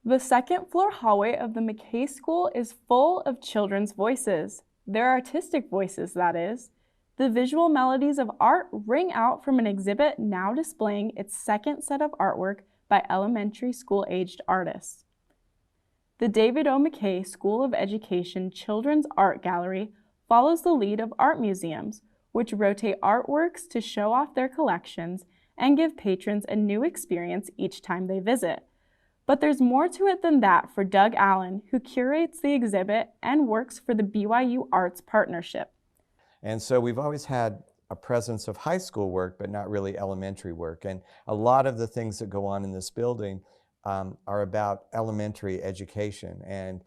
The second-floor hallway of the McKay School is full of children's voices. Their artistic voices, that is. The visual melodies of art ring out from an exhibit now displaying its second set of artwork by elementary school-aged artists. The David O. McKay School of Education Children's Art Gallery follows the lead of art museums, which rotate artworks to show off their collections and give patrons a new experience each time they visit. But there's more to it than that for Doug Allen, who curates the exhibit and works for the BYU Arts Partnership. And so we've always had a presence of high school work, but not really elementary work. And a lot of the things that go on in this building are about elementary education and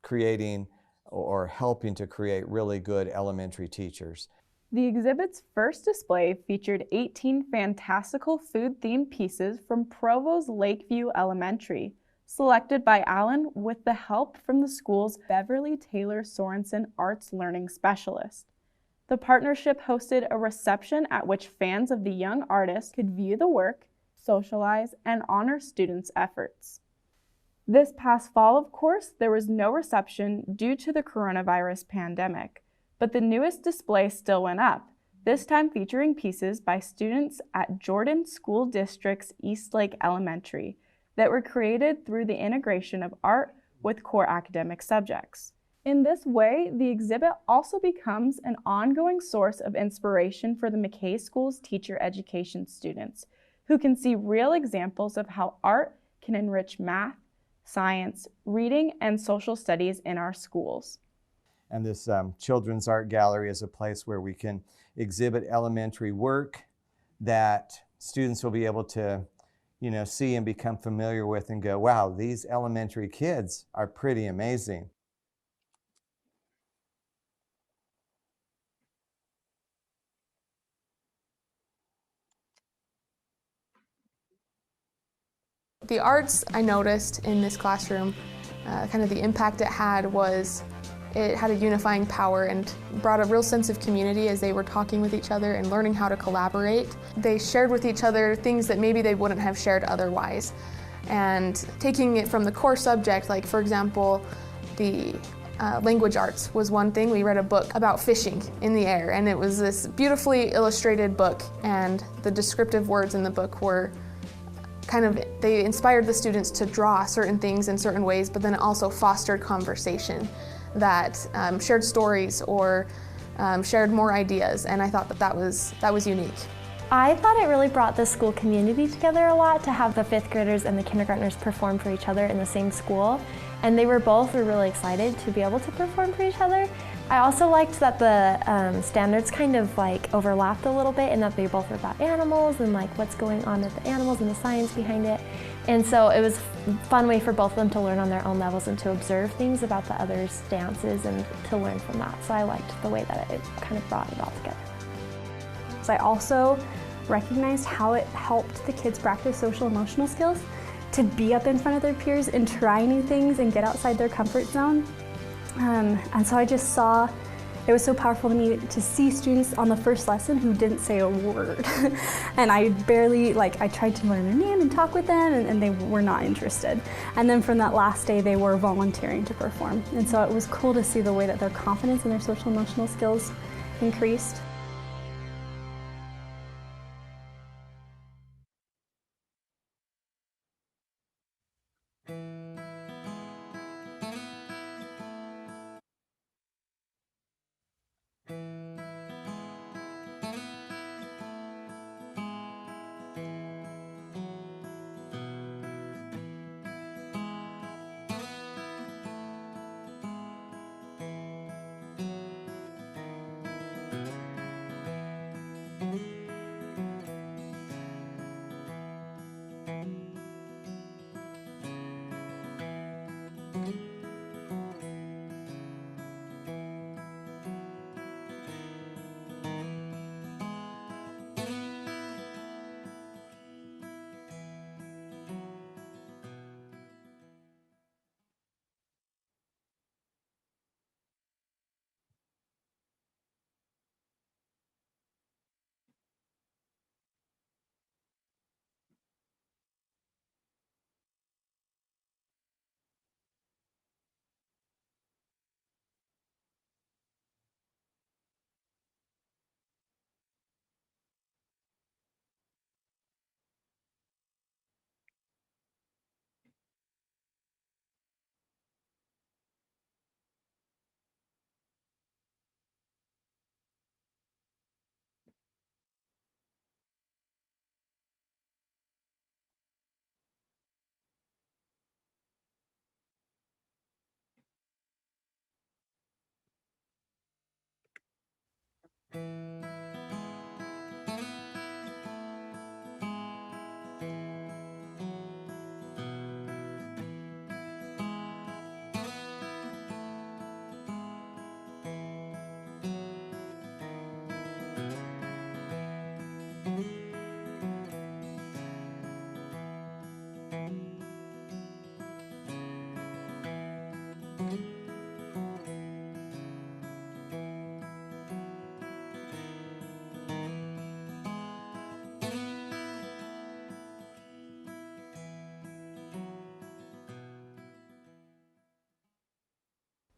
creating or helping to create really good elementary teachers. The exhibit's first display featured 18 fantastical food-themed pieces from Provo's Lakeview Elementary, selected by Allen with the help from the school's Beverly Taylor Sorensen Arts Learning Specialist. The partnership hosted a reception at which fans of the young artist could view the work, socialize, and honor students' efforts. This past fall, of course, there was no reception due to the coronavirus pandemic, but the newest display still went up, this time featuring pieces by students at Jordan School District's Eastlake Elementary that were created through the integration of art with core academic subjects. In this way, the exhibit also becomes an ongoing source of inspiration for the McKay School's teacher education students, who can see real examples of how art can enrich math, science, reading, and social studies in our schools. And this Children's Art Gallery is a place where we can exhibit elementary work that students will be able to, see and become familiar with and go, wow, these elementary kids are pretty amazing. The arts I noticed in this classroom, kind of the impact it had was it had a unifying power and brought a real sense of community as they were talking with each other and learning how to collaborate. They shared with each other things that maybe they wouldn't have shared otherwise. And taking it from the core subject, like for example, the language arts was one thing. We read a book about fishing in the air, and it was this beautifully illustrated book, and the descriptive words in the book were they inspired the students to draw certain things in certain ways, but then it also fostered conversation that shared stories or shared more ideas, and I thought that was unique. I thought it really brought the school community together a lot to have the fifth graders and the kindergartners perform for each other in the same school, and they were really excited to be able to perform for each other. I also liked that the standards kind of overlapped a little bit, and that they both were about animals and what's going on with the animals and the science behind it. And so it was a fun way for both of them to learn on their own levels and to observe things about the others' dances and to learn from that. So I liked the way that it kind of brought it all together. So I also recognized how it helped the kids practice social emotional skills to be up in front of their peers and try new things and get outside their comfort zone. And so I just saw, it was so powerful to me to see students on the first lesson who didn't say a word. And I barely, I tried to learn their name and talk with them, and they were not interested. And then from that last day, they were volunteering to perform. And so it was cool to see the way that their confidence and their social emotional skills increased.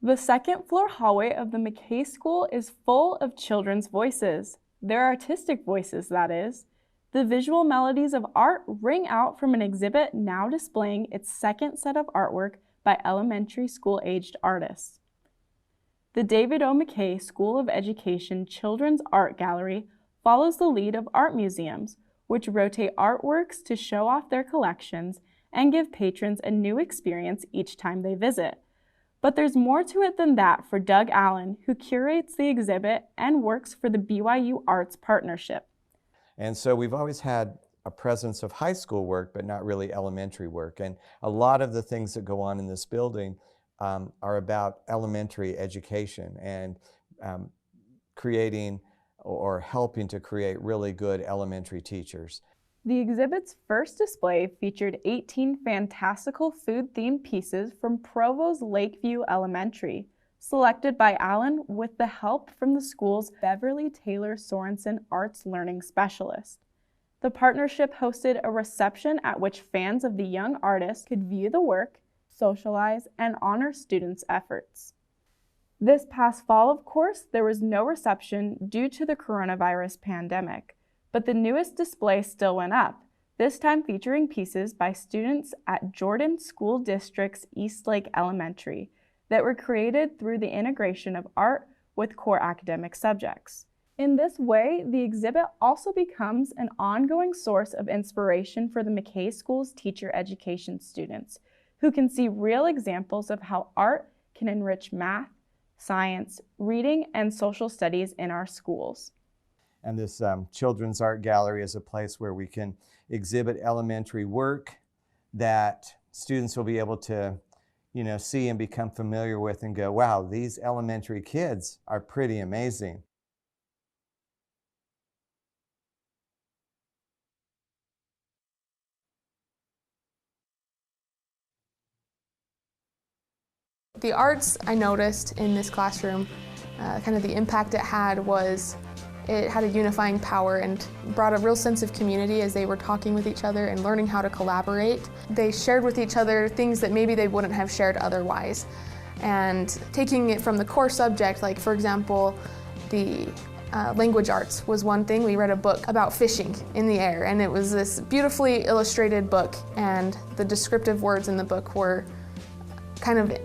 The second floor hallway of the McKay School is full of children's voices. Their artistic voices, that is. The visual melodies of art ring out from an exhibit now displaying its second set of artwork by elementary school-aged artists. The David O. McKay School of Education Children's Art Gallery follows the lead of art museums, which rotate artworks to show off their collections and give patrons a new experience each time they visit. But there's more to it than that for Doug Allen, who curates the exhibit and works for the BYU Arts Partnership. And so we've always had a presence of high school work, but not really elementary work. And a lot of the things that go on in this building are about elementary education and creating or helping to create really good elementary teachers. The exhibit's first display featured 18 fantastical food-themed pieces from Provo's Lakeview Elementary, selected by Allen with the help from the school's Beverly Taylor Sorensen Arts Learning Specialist. The partnership hosted a reception at which fans of the young artist could view the work, socialize, and honor students' efforts. This past fall, of course, there was no reception due to the coronavirus pandemic. But the newest display still went up, this time featuring pieces by students at Jordan School District's Eastlake Elementary that were created through the integration of art with core academic subjects. In this way, the exhibit also becomes an ongoing source of inspiration for the McKay School's teacher education students, who can see real examples of how art can enrich math, science, reading, and social studies in our schools. And this children's art gallery is a place where we can exhibit elementary work that students will be able to, see and become familiar with and go, wow, these elementary kids are pretty amazing. The arts I noticed in this classroom, kind of the impact it had was it had a unifying power and brought a real sense of community as they were talking with each other and learning how to collaborate. They shared with each other things that maybe they wouldn't have shared otherwise. And taking it from the core subject, like for example, the language arts was one thing. We read a book about fishing in the air, and it was this beautifully illustrated book, and the descriptive words in the book were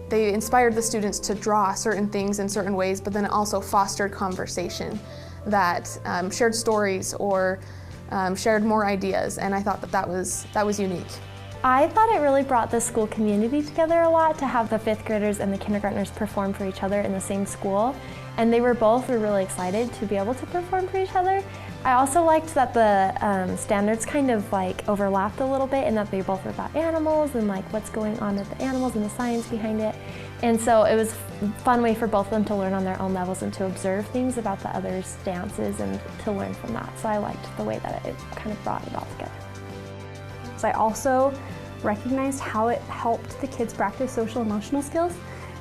they inspired the students to draw certain things in certain ways, but then it also fostered conversation that shared stories or shared more ideas, and I thought that was unique. I thought it really brought the school community together a lot to have the fifth graders and the kindergartners perform for each other in the same school, and they were really excited to be able to perform for each other. I also liked that the standards kind of overlapped a little bit, and that they both were about animals and what's going on with the animals and the science behind it. And so it was a fun way for both of them to learn on their own levels and to observe things about the others' dances and to learn from that. So I liked the way that it kind of brought it all together. So I also recognized how it helped the kids practice social emotional skills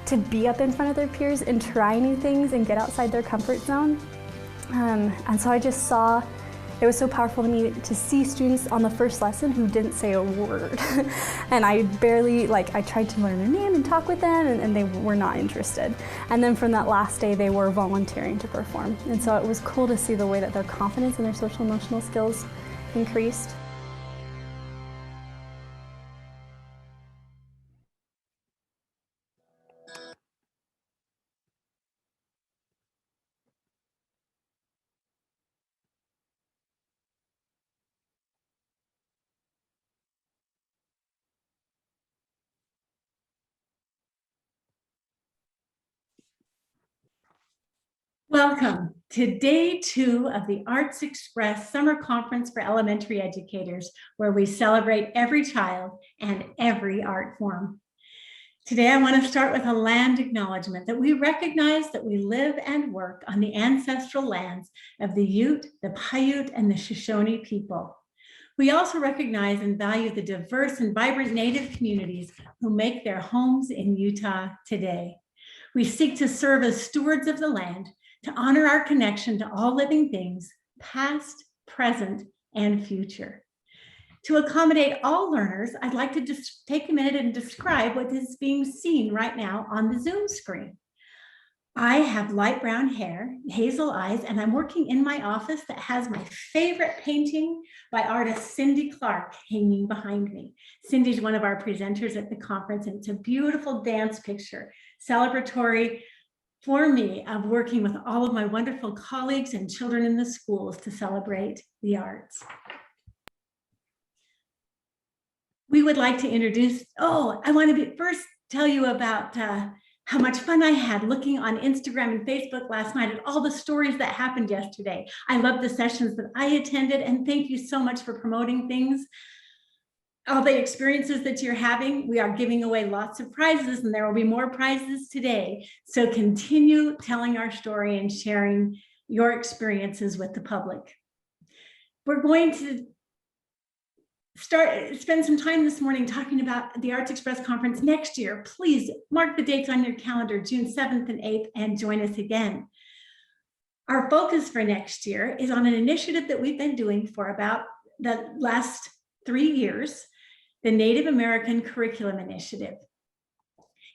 to be up in front of their peers and try new things and get outside their comfort zone. And so I just saw, it was so powerful to me to see students on the first lesson who didn't say a word. And I I tried to learn their name and talk with them, and they were not interested. And then from that last day, they were volunteering to perform. And so it was cool to see the way that their confidence and their social emotional skills increased. Welcome to day 2 of the Arts Express Summer Conference for Elementary Educators, where we celebrate every child and every art form. Today, I want to start with a land acknowledgement that we recognize that we live and work on the ancestral lands of the Ute, the Paiute, and the Shoshone people. We also recognize and value the diverse and vibrant Native communities who make their homes in Utah today. We seek to serve as stewards of the land, to honor our connection to all living things, past, present, and future. To accommodate all learners, I'd like to just take a minute and describe what is being seen right now on the Zoom screen. I have light brown hair, hazel eyes, and I'm working in my office that has my favorite painting by artist Cindy Clark hanging behind me. Cindy's one of our presenters at the conference, and it's a beautiful dance picture, celebratory for me of working with all of my wonderful colleagues and children in the schools to celebrate the arts. We would like to introduce, I want to first tell you about how much fun I had looking on Instagram and Facebook last night at all the stories that happened yesterday. I love the sessions that I attended, and thank you so much for promoting things. All the experiences that you're having, we are giving away lots of prizes, and there will be more prizes today. So continue telling our story and sharing your experiences with the public. We're going to spend some time this morning talking about the Arts Express conference next year. Please mark the dates on your calendar, June 7th and 8th, and join us again. Our focus for next year is on an initiative that we've been doing for about the last 3 years, the Native American Curriculum Initiative.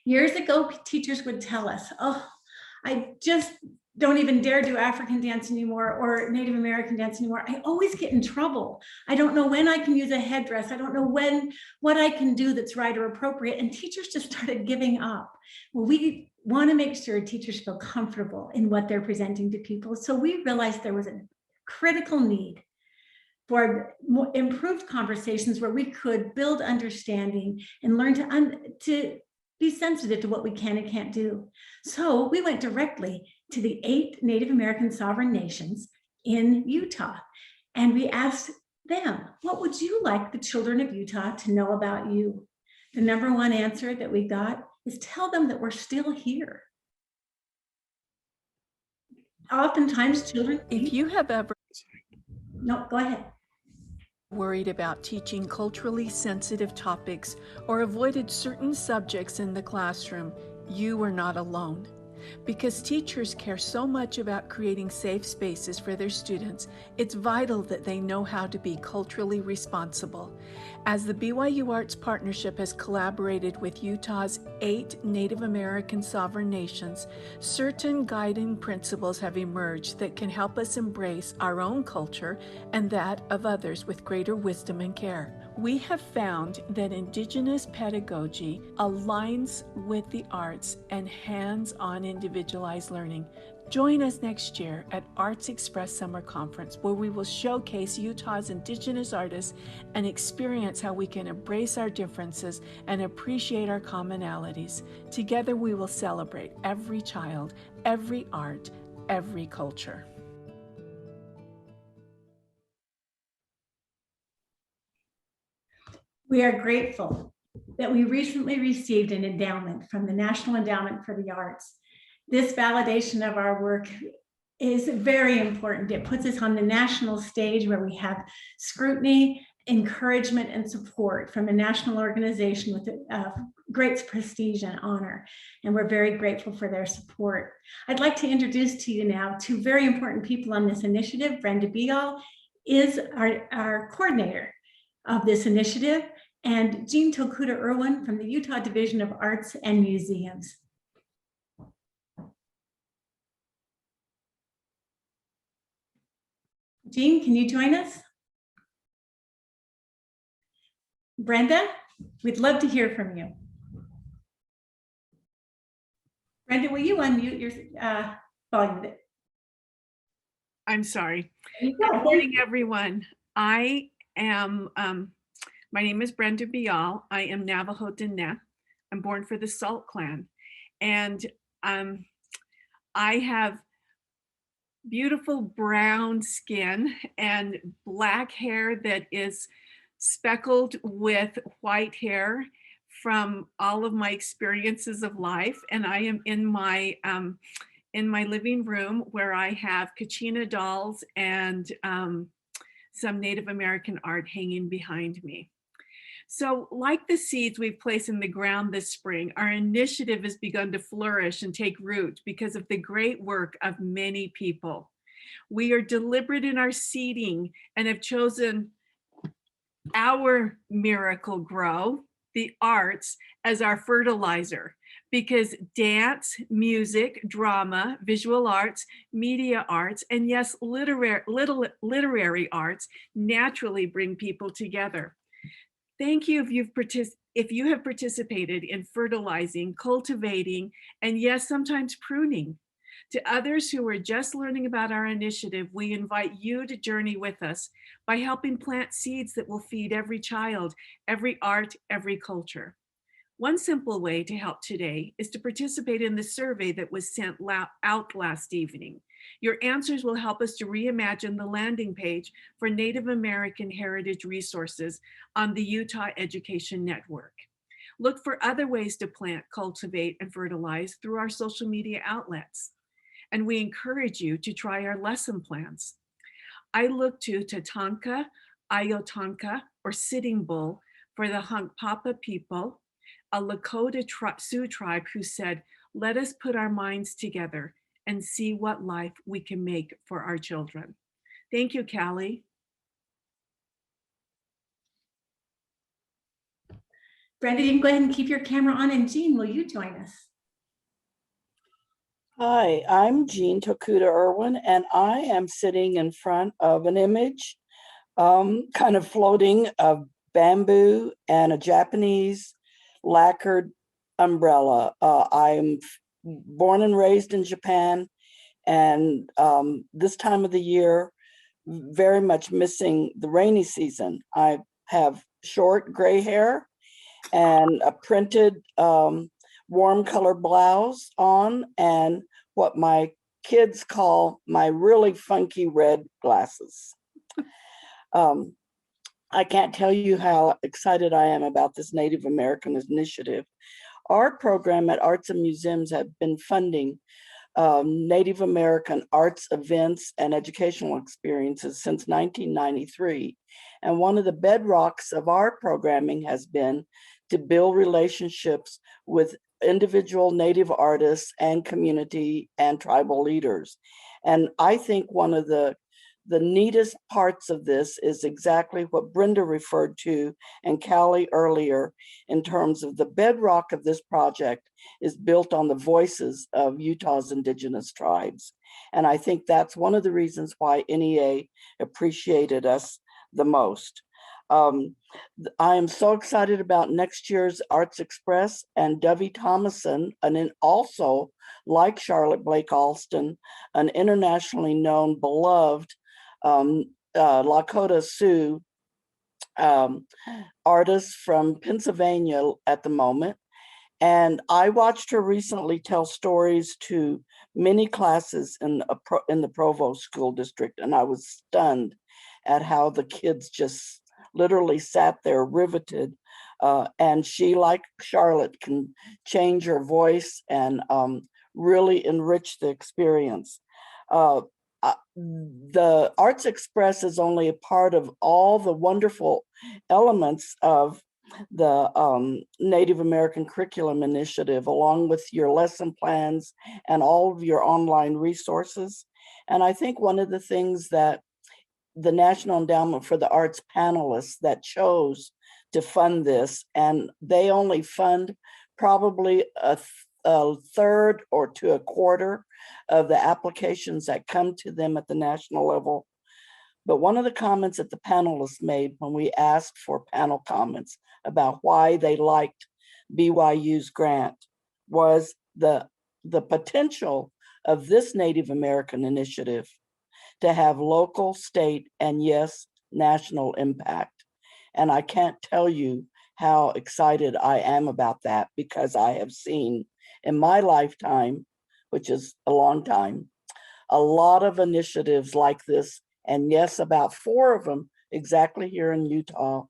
Years ago, teachers would tell us, I just don't even dare do African dance anymore or Native American dance anymore. I always get in trouble. I don't know when I can use a headdress. I don't know what I can do that's right or appropriate. And teachers just started giving up. Well, we want to make sure teachers feel comfortable in what they're presenting to people. So we realized there was a critical need for improved conversations where we could build understanding and learn to be sensitive to what we can and can't do. So we went directly to the 8 Native American sovereign nations in Utah. And we asked them, what would you like the children of Utah to know about you? The number one answer that we got is tell them that we're still here. Oftentimes children— If you have ever— No, go ahead. Worried about teaching culturally sensitive topics or avoided certain subjects in the classroom, you are not alone. Because teachers care so much about creating safe spaces for their students, it's vital that they know how to be culturally responsible. As the BYU Arts Partnership has collaborated with Utah's 8 Native American sovereign nations, certain guiding principles have emerged that can help us embrace our own culture and that of others with greater wisdom and care. We have found that Indigenous pedagogy aligns with the arts and hands-on individualized learning. Join us next year at Arts Express Summer Conference, where we will showcase Utah's Indigenous artists and experience how we can embrace our differences and appreciate our commonalities. Together we will celebrate every child, every art, every culture. We are grateful that we recently received an endowment from the National Endowment for the Arts. This validation of our work is very important. It puts us on the national stage where we have scrutiny, encouragement, and support from a national organization with great prestige and honor. And we're very grateful for their support. I'd like to introduce to you now 2 very important people on this initiative. Brenda Beal is our coordinator of this initiative, and Jean Tokuda Irwin from the Utah Division of Arts and Museums. Jean, can you join us? Brenda, we'd love to hear from you. Brenda, will you unmute your volume? I'm sorry. Good Good morning, everyone. I am, my name is Brenda Bial. I am Navajo Diné. I'm born for the Salt Clan. And I have beautiful brown skin and black hair that is speckled with white hair from all of my experiences of life. And I am in my living room where I have Kachina dolls and some Native American art hanging behind me. So like the seeds we've placed in the ground this spring, our initiative has begun to flourish and take root because of the great work of many people. We are deliberate in our seeding and have chosen our miracle grow, the arts, as our fertilizer. because dance, music, drama, visual arts, media arts, and yes, literary arts naturally bring people together. Thank you if you have participated in fertilizing, cultivating, and yes, sometimes pruning. To others who are just learning about our initiative, we invite you to journey with us by helping plant seeds that will feed every child, every art, every culture. One simple way to help today is to participate in the survey that was sent out last evening. Your answers will help us to reimagine the landing page for Native American heritage resources on the Utah Education Network. Look for other ways to plant, cultivate, and fertilize through our social media outlets. And we encourage you to try our lesson plans. I look to Tatanka, Ayotanka, or Sitting Bull for the Hunkpapa people, a Lakota Sioux tribe who said, "Let us put our minds together and see what life we can make for our children." Thank you, Callie. Brenda, you can go ahead and keep your camera on, and Jean, will you join us? Hi, I'm Jean Tokuda Irwin, and I am sitting in front of an image, kind of floating of bamboo and a Japanese lacquered umbrella. I'm born and raised in Japan, and this time of the year, very much missing the rainy season. I have short gray hair and a printed warm color blouse on, and what my kids call my really funky red glasses. I can't tell you how excited I am about this Native American initiative. Our program at Arts and Museums have been funding Native American arts events and educational experiences since 1993. And one of the bedrocks of our programming has been to build relationships with individual Native artists and community and tribal leaders. And I think one of the neatest parts of this is exactly what Brenda referred to and Callie earlier, in terms of the bedrock of this project is built on the voices of Utah's indigenous tribes. And I think that's one of the reasons why NEA appreciated us the most. I am so excited about next year's Arts Express, and Dovey Thomason, and then also, like Charlotte Blake Alston, an internationally known, beloved Lakota Sioux artist from Pennsylvania at the moment. And I watched her recently tell stories to many classes in the Provo School District, and I was stunned at how the kids just literally sat there riveted. And she, like Charlotte, can change her voice and really enrich the experience. The Arts Express is only a part of all the wonderful elements of the Native American Curriculum Initiative, along with your lesson plans and all of your online resources. And I think one of the things that the National Endowment for the Arts panelists that chose to fund this, and they only fund probably a third or to a quarter of the applications that come to them at the national level. But one of the comments that the panelists made when we asked for panel comments about why they liked BYU's grant was the potential of this Native American initiative to have local, state, and yes, national impact. And I can't tell you how excited I am about that, because I have seen in my lifetime, which is a long time, a lot of initiatives like this, and yes, about 4 of them exactly here in Utah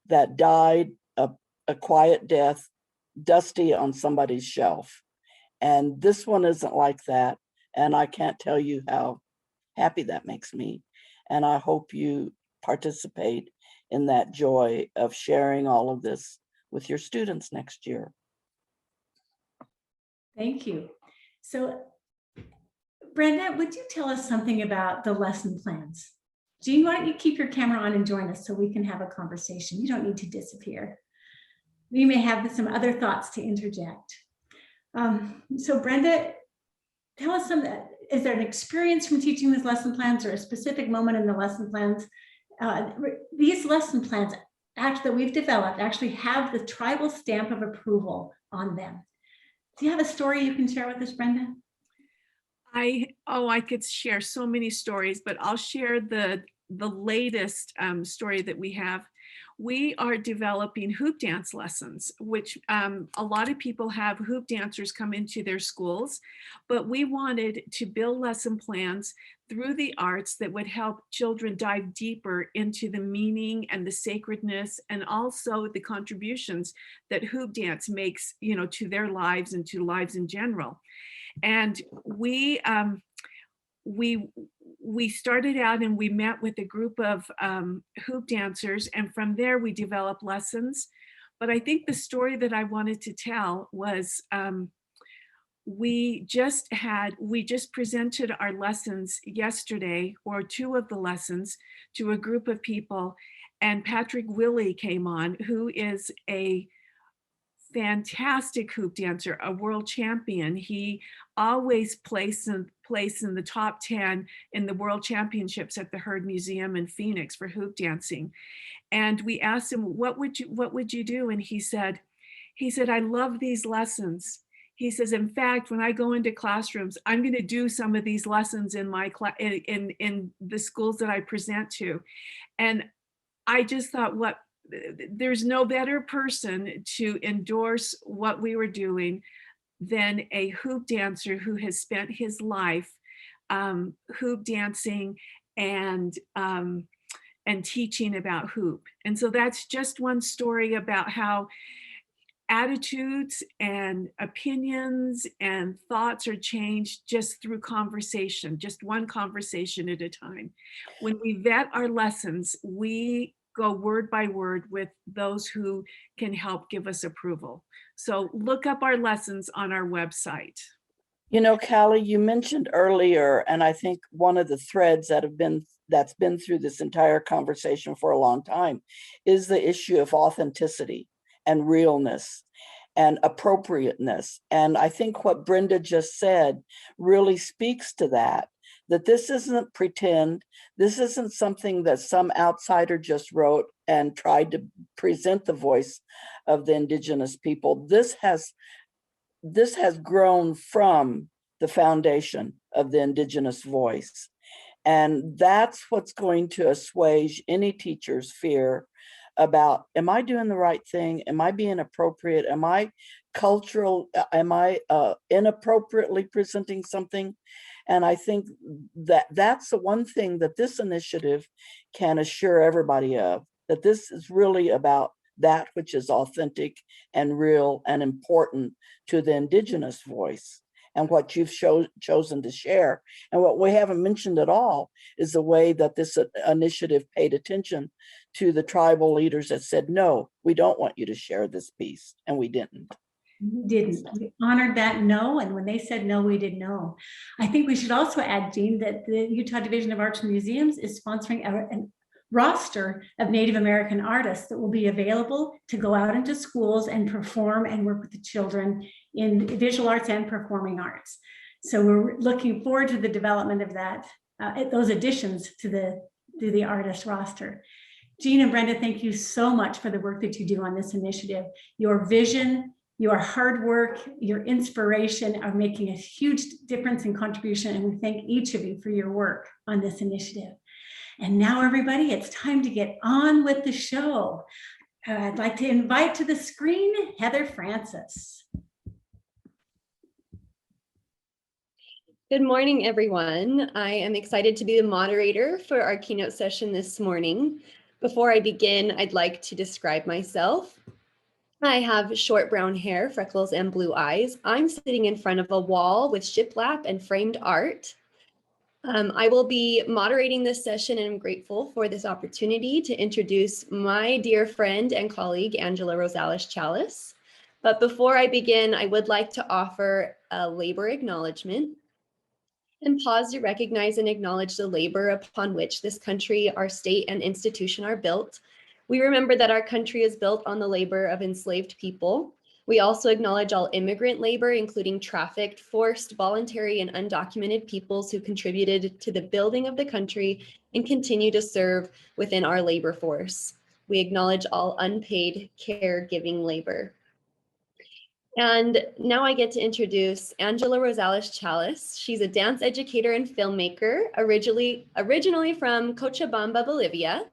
that died a quiet death, dusty on somebody's shelf. And this one isn't like that. And I can't tell you how happy that makes me. And I hope you participate in that joy of sharing all of this with your students next year. Thank you. So, Brenda, would you tell us something about the lesson plans? Jean, why don't you keep your camera on and join us so we can have a conversation? You don't need to disappear. We may have some other thoughts to interject. So Brenda, tell us is there an experience from teaching these lesson plans or a specific moment in the lesson plans? These lesson plans that we've developed actually have the tribal stamp of approval on them. Do you have a story you can share with us, Brenda? I could share so many stories, but I'll share the latest story that we have. We are developing hoop dance lessons, which a lot of people have hoop dancers come into their schools, but we wanted to build lesson plans through the arts that would help children dive deeper into the meaning and the sacredness, and also the contributions that hoop dance makes, to their lives and to lives in general. And we started out and we met with a group of hoop dancers, and from there we developed lessons. But I think the story that I wanted to tell was we just presented our lessons yesterday, or two of the lessons, to a group of people, and Patrick Willey came on, who is a fantastic hoop dancer, a world champion. He always placed in the top 10 in the world championships at the Heard Museum in Phoenix for hoop dancing. And we asked him, what would you do? And he said, I love these lessons. He says, in fact, when I go into classrooms, I'm going to do some of these lessons in my in the schools that I present to. And I just thought, there's no better person to endorse what we were doing than a hoop dancer who has spent his life hoop dancing and teaching about hoop. And so that's just one story about how attitudes and opinions and thoughts are changed just through conversation, just one conversation at a time. When we vet our lessons, we go word by word with those who can help give us approval. So look up our lessons on our website. Callie, you mentioned earlier, and I think one of the threads that's been through this entire conversation for a long time is the issue of authenticity and realness and appropriateness. And I think what Brenda just said really speaks to that this isn't pretend. This isn't something that some outsider just wrote and tried to present the voice of the Indigenous people. This has grown from the foundation of the Indigenous voice. And that's what's going to assuage any teacher's fear about, am I doing the right thing? Am I being appropriate? Am I cultural? Am I inappropriately presenting something? And I think that's the one thing that this initiative can assure everybody of, that this is really about that which is authentic and real and important to the Indigenous voice, and what you've chosen to share. And what we haven't mentioned at all is the way that this initiative paid attention to the tribal leaders that said, no, we don't want you to share this piece, and we didn't. We honored that no, and when they said no, we did no. I think we should also add, Jean, that the Utah Division of Arts and Museums is sponsoring a roster of Native American artists that will be available to go out into schools and perform and work with the children in visual arts and performing arts. So we're looking forward to the development of that, those additions to the artist roster. Jean and Brenda, thank you so much for the work that you do on this initiative. Your vision, your hard work, your inspiration are making a huge difference and contribution, and we thank each of you for your work on this initiative. And now, everybody, it's time to get on with the show. I'd like to invite to the screen Heather Francis. Good morning, everyone. I am excited to be the moderator for our keynote session this morning. Before I begin, I'd like to describe myself. I have short brown hair, freckles, and blue eyes. I'm sitting in front of a wall with shiplap and framed art. I will be moderating this session, and I'm grateful for this opportunity to introduce my dear friend and colleague, Angela Rosales Challis. But before I begin, I would like to offer a labor acknowledgement and pause to recognize and acknowledge the labor upon which this country, our state, and institution are built. We remember that our country is built on the labor of enslaved people. We also acknowledge all immigrant labor, including trafficked, forced, voluntary, and undocumented peoples who contributed to the building of the country and continue to serve within our labor force. We acknowledge all unpaid caregiving labor. And now I get to introduce Angela Rosales Challis. She's a dance educator and filmmaker, originally from Cochabamba, Bolivia.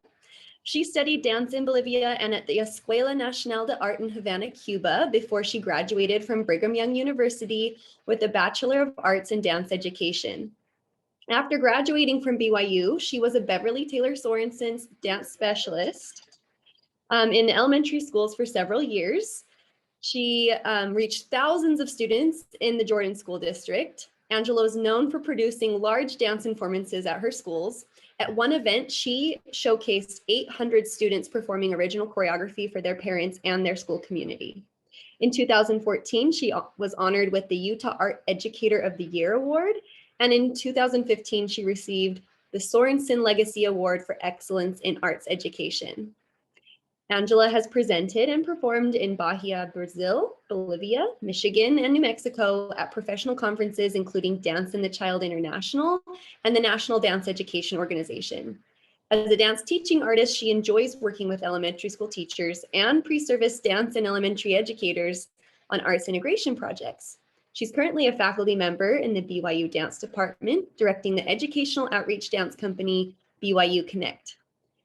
She studied dance in Bolivia and at the Escuela Nacional de Arte in Havana, Cuba, before she graduated from Brigham Young University with a Bachelor of Arts in Dance Education. After graduating from BYU, she was a Beverly Taylor Sorensen's dance specialist in elementary schools for several years. She reached thousands of students in the Jordan School District. Angela is known for producing large dance performances at her schools. At one event, she showcased 800 students performing original choreography for their parents and their school community. In 2014, she was honored with the Utah Art Educator of the Year Award. And in 2015, she received the Sorensen Legacy Award for Excellence in Arts Education. Angela has presented and performed in Bahia, Brazil, Bolivia, Michigan, and New Mexico at professional conferences, including Dance and the Child International and the National Dance Education Organization. As a dance teaching artist, she enjoys working with elementary school teachers and pre-service dance and elementary educators on arts integration projects. She's currently a faculty member in the BYU Dance Department, directing the educational outreach dance company, BYU Connect.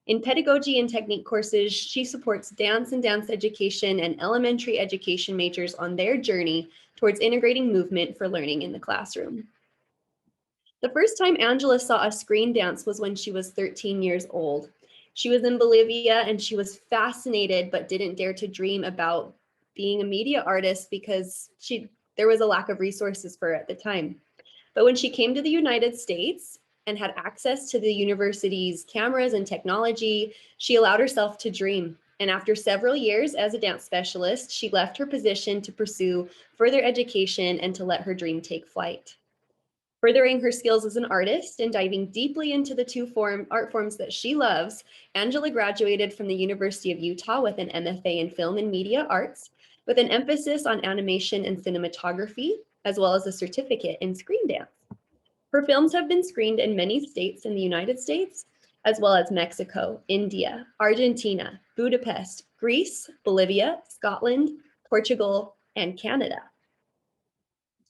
In pedagogy and technique courses, she supports dance and dance education and elementary education majors on their journey towards integrating movement for learning in the classroom. The first time Angela saw a screen dance was when she was 13 years old. She was in Bolivia and she was fascinated but didn't dare to dream about being a media artist because there was a lack of resources for her at the time. But when she came to the United States and had access to the university's cameras and technology, she allowed herself to dream. And after several years as a dance specialist, she left her position to pursue further education and to let her dream take flight. Furthering her skills as an artist and diving deeply into the two art forms that she loves, Angela graduated from the University of Utah with an MFA in Film and Media Arts, with an emphasis on animation and cinematography, as well as a certificate in screen dance. Her films have been screened in many states in the United States, as well as Mexico, India, Argentina, Budapest, Greece, Bolivia, Scotland, Portugal, and Canada.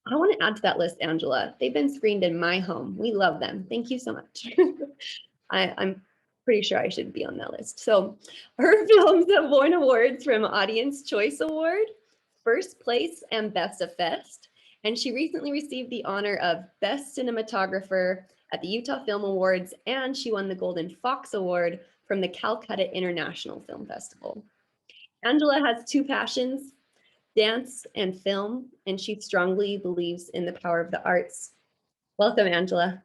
I want to add to that list, Angela. They've been screened in my home. We love them. Thank you so much. I'm pretty sure I should be on that list. So her films have won awards from Audience Choice Award, First Place, and Best of Fest. And she recently received the honor of Best Cinematographer at the Utah Film Awards, and she won the Golden Fox Award from the Calcutta International Film Festival. Angela has two passions, dance and film, and she strongly believes in the power of the arts. Welcome, Angela.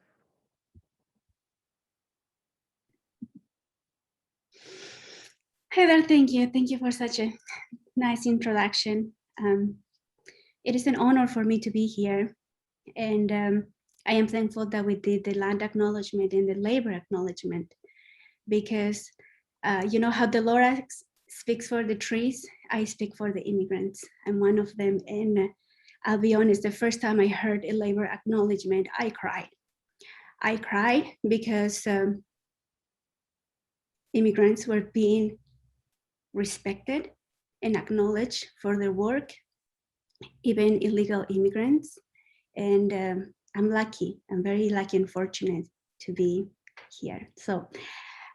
Hi there, thank you. Thank you for such a nice introduction. It is an honor for me to be here, and I am thankful that we did the land acknowledgement and the labor acknowledgement, because you know how Dolores speaks for the trees, I speak for the immigrants. I'm one of them, and I'll be honest, the first time I heard a labor acknowledgement, I cried. I cried because immigrants were being respected and acknowledged for their work, even illegal immigrants. And I'm lucky, I'm very lucky and fortunate to be here. So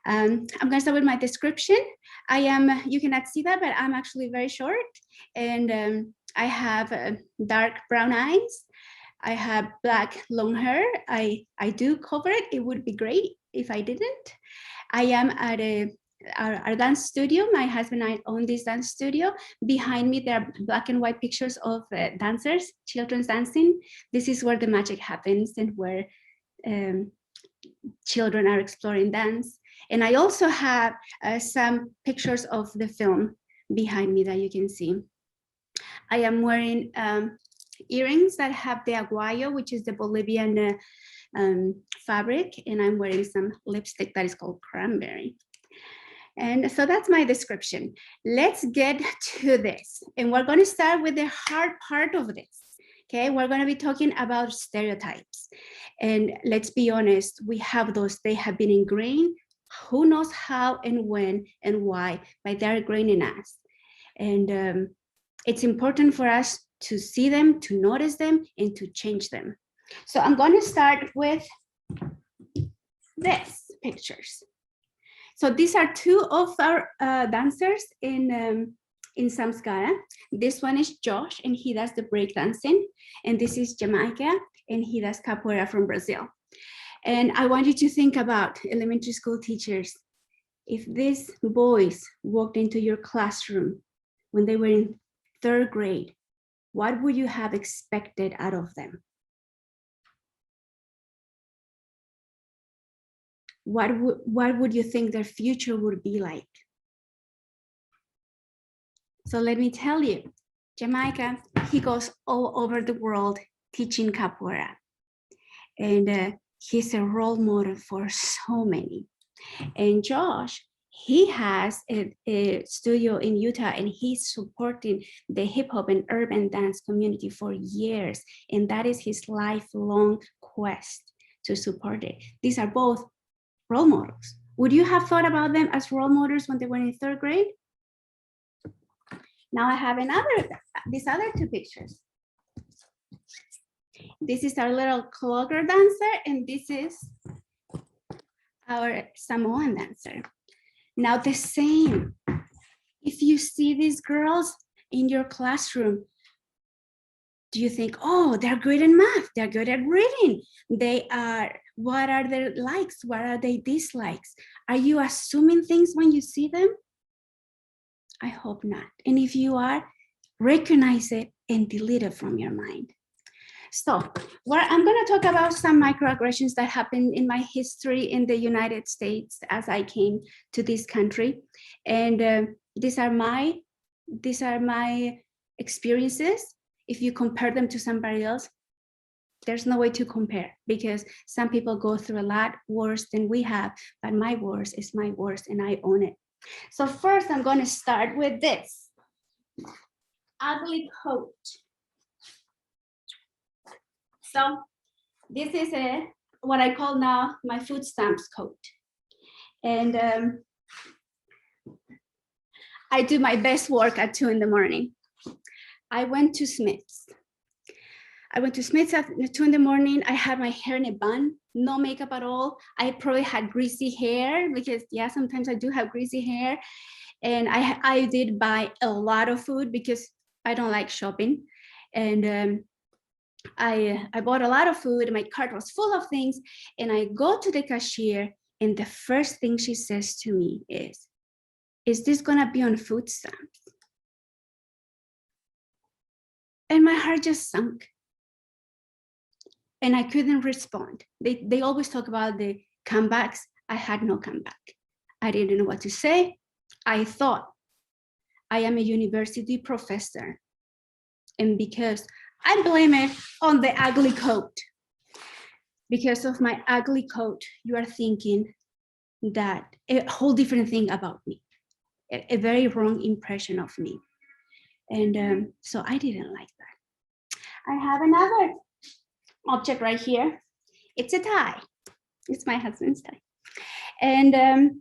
I'm gonna start with my description. I am, you cannot see that, but I'm actually very short, and I have dark brown eyes. I have black long hair. I do cover it. It would be great if I didn't. I am at our dance studio. My husband and I own this dance studio. Behind me, there are black and white pictures of dancers, children's dancing. This is where the magic happens and where children are exploring dance. And I also have some pictures of the film behind me that you can see. I am wearing earrings that have the aguayo, which is the Bolivian fabric, and I'm wearing some lipstick that is called cranberry. And so that's my description. Let's get to this. And we're going to start with the hard part of this. Okay, we're going to be talking about stereotypes. And let's be honest, we have those, they have been ingrained, who knows how and when and why, but they're ingrained in us. And it's important for us to see them, to notice them, and to change them. So I'm going to start with this pictures. So these are two of our dancers in Samskara. This one is Josh, and he does the break dancing. And this is Jamaica, and he does capoeira from Brazil. And I want you to think about elementary school teachers. If these boys walked into your classroom when they were in 3rd grade, what would you have expected out of them? What would you think their future would be like? So let me tell you, Jamaica, he goes all over the world teaching capoeira. And he's a role model for so many. And Josh, he has a studio in Utah, and he's supporting the hip hop and urban dance community for years. And that is his lifelong quest to support it. These are both role models. Would you have thought about them as role models when they were in 3rd grade? Now I have these other two pictures. This is our little clogger dancer, and this is our Samoan dancer. Now the same. If you see these girls in your classroom, do you think, oh, they're good in math, they're good at reading, what are their likes, what are their dislikes? Are you assuming things when you see them? I hope not. And if you are, recognize it and delete it from your mind. So I'm going to talk about some microaggressions that happened in my history in the United States as I came to this country. And these are my experiences. If you compare them to somebody else, there's no way to compare, because some people go through a lot worse than we have, but my worst is my worst and I own it. So first I'm going to start with this ugly coat. So this is what I call now my food stamps coat. And I do my best work at 2 in the morning. I went to Smith's. At 2 in the morning. I had my hair in a bun, no makeup at all. I probably had greasy hair because, yeah, sometimes I do have greasy hair. And I did buy a lot of food because I don't like shopping. And I bought a lot of food. My cart was full of things. And I go to the cashier, and the first thing she says to me is this gonna be on food stamps? And my heart just sunk. And I couldn't respond. They always talk about the comebacks. I had no comeback. I didn't know what to say. I thought I am a university professor. And because I blame it on the ugly coat. Because of my ugly coat, you are thinking that a whole different thing about me, a very wrong impression of me. And so I didn't like that. I have another object right here. It's a tie. It's my husband's tie. And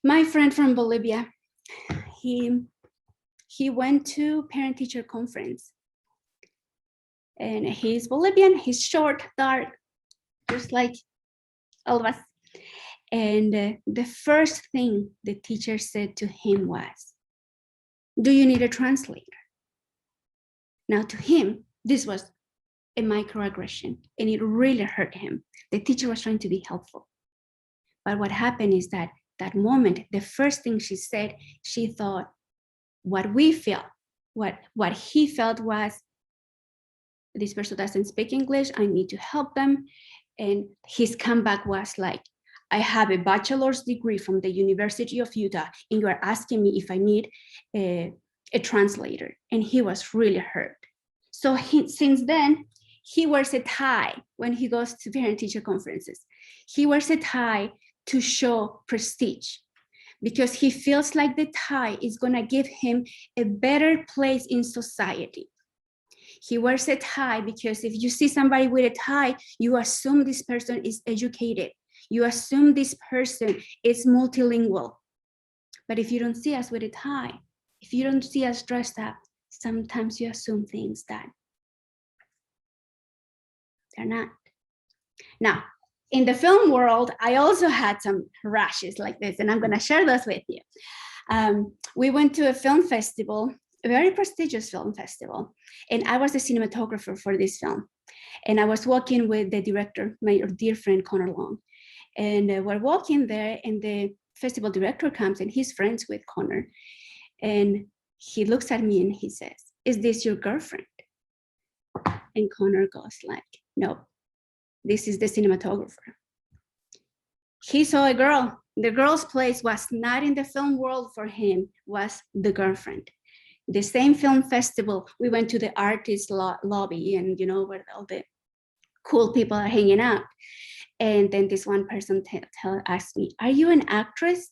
my friend from Bolivia, he went to parent-teacher conference. And he's Bolivian, he's short, dark, just like all of us. And the first thing the teacher said to him was, do you need a translator? Now to him, this was a microaggression, and it really hurt him. The teacher was trying to be helpful. But what happened is that moment, the first thing she said, she thought what we felt, what he felt was, this person doesn't speak English, I need to help them. And his comeback was like, I have a bachelor's degree from the University of Utah, and you are asking me if I need a translator. And he was really hurt. So since then, he wears a tie when he goes to parent-teacher conferences. He wears a tie to show prestige. because he feels like the tie is going to give him a better place in society. He wears a tie because if you see somebody with a tie, you assume this person is educated. You assume this person is multilingual. But if you don't see us with a tie, if you don't see us dressed up, sometimes you assume things that they're not. Now, in the film world, I also had some rashes like this, and I'm going to share those with you. We went to a film festival, a very prestigious film festival, and I was the cinematographer for this film. And I was walking with the director, my dear friend Connor Long. And we're walking there, and the festival director comes, and he's friends with Connor. And he looks at me and he says, "Is this your girlfriend?" And Connor goes like, "No, this is the cinematographer." He saw a girl. The girl's place was not in the film world for him, was the girlfriend. The same film festival, we went to the artist lobby, and where all the cool people are hanging out. And then this one person asked me, "Are you an actress?"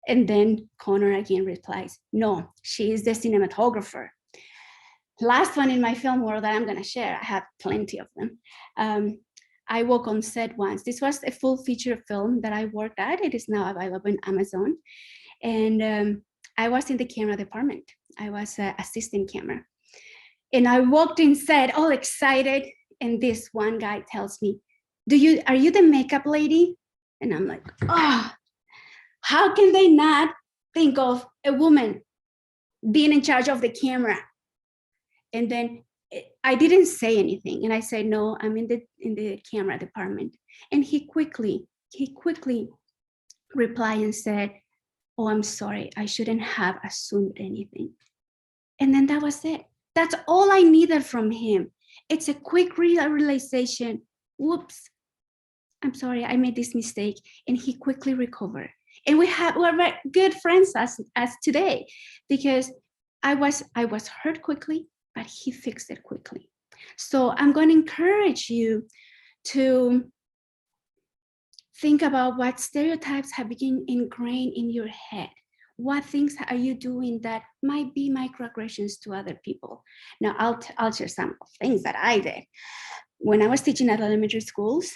And then Connor again replies, "No, she is the cinematographer." Last one in my film world that I'm going to share, I have plenty of them. I worked on set once. This was a full feature film that I worked at. It is now available on Amazon. And I was in the camera department. I was an assistant camera. And I walked in set all excited. And this one guy tells me, "Are you the makeup lady?" And I'm like, oh, how can they not think of a woman being in charge of the camera? And then I didn't say anything. And I said, "No, I'm in the camera department." And he quickly replied and said, "Oh, I'm sorry. I shouldn't have assumed anything." And then that was it. That's all I needed from him. It's a quick realization. Whoops, I'm sorry, I made this mistake. And he quickly recovered. And we're very good friends as today, because I was hurt quickly, but he fixed it quickly. So I'm going to encourage you to think about what stereotypes have been ingrained in your head. What things are you doing that might be microaggressions to other people? Now, I'll share some things that I did. When I was teaching at elementary schools,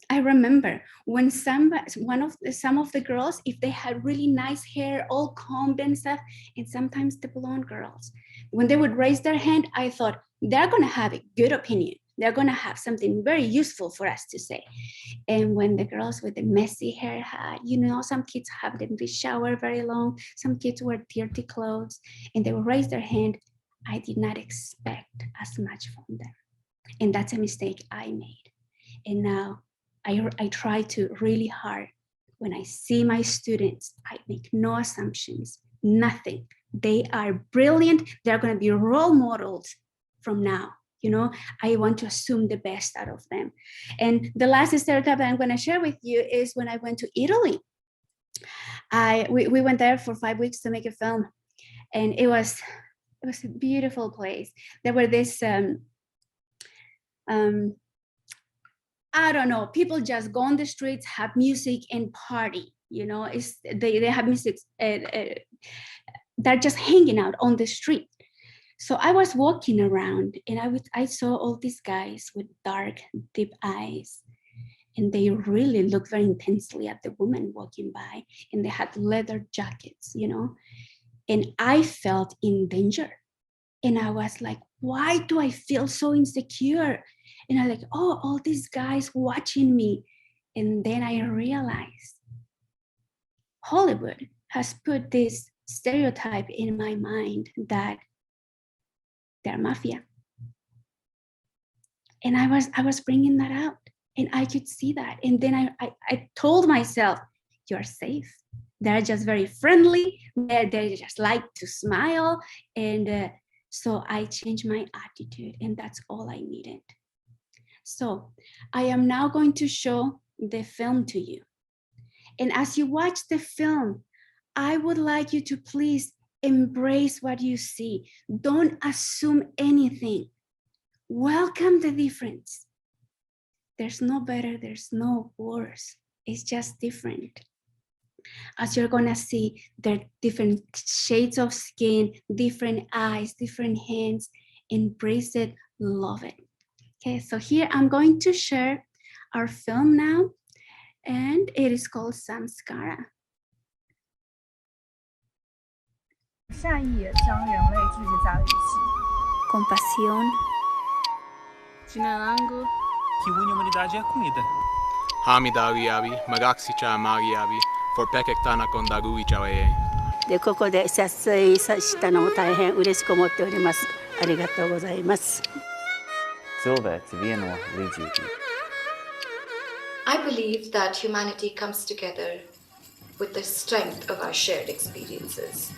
I remember when some of the girls, if they had really nice hair, all combed and stuff, and sometimes the blonde girls, when they would raise their hand, I thought, they're going to have a good opinion. They're going to have something very useful for us to say. And when the girls with the messy hair had, some kids didn't shower very long, some kids wear dirty clothes, and they would raise their hand, I did not expect as much from them. And that's a mistake I made. And now I try to really hard. When I see my students, I make no assumptions, nothing. They are brilliant. They're going to be role models from now. I want to assume the best out of them. And the last stereotype that I'm going to share with you is when I went to Italy. We went there for 5 weeks to make a film, and it was a beautiful place. There were this I don't know, people just go on the streets, have music and party. They have music. They're just hanging out on the street. So I was walking around, and I saw all these guys with dark, deep eyes, and they really looked very intensely at the woman walking by, and they had leather jackets, and I felt in danger. And I was like, why do I feel so insecure? And I'm like, oh, all these guys watching me. And then I realized Hollywood has put this stereotype in my mind that they're mafia. And I was bringing that out, and I could see that. And then I told myself, you're safe. They're just very friendly. They just like to smile. And so I changed my attitude, and that's all I needed. So I am now going to show the film to you. And as you watch the film, I would like you to please embrace what you see. Don't assume anything. Welcome the difference. There's no better, there's no worse. It's just different. as you're gonna see their different shades of skin, different eyes, different hands. Embrace it, love it. Okay, so here I'm going to share our film now, and it is called Samskara. 善意将人类聚集在了一起。 Compasión. Jina langu Kiwinyo manidaji ya kumida. Hamidawi yabi, magaksi cha magi yabi, for pekek tana kondagui chawaye. でここで撮影したのも大変嬉しく思っております。ありがとうございます。 Silva Tiviano Lijuki. I believe that humanity comes together with the strength of our shared experiences.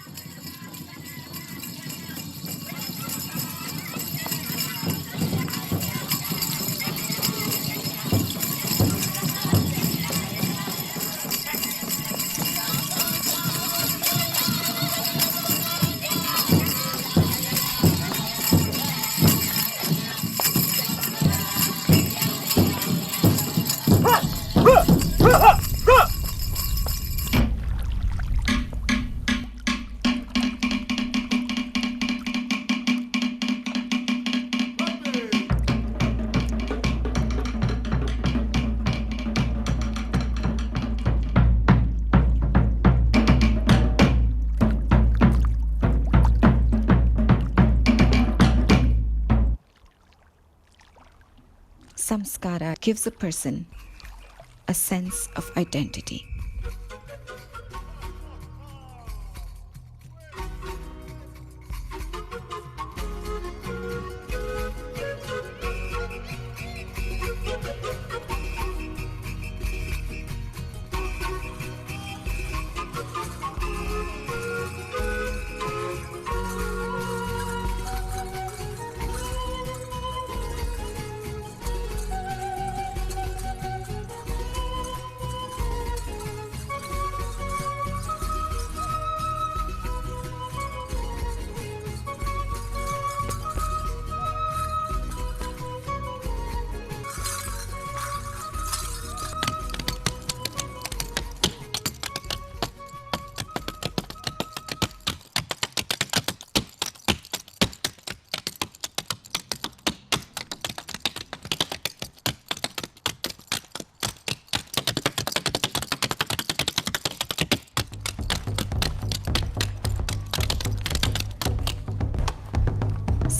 Samskara gives a person a sense of identity.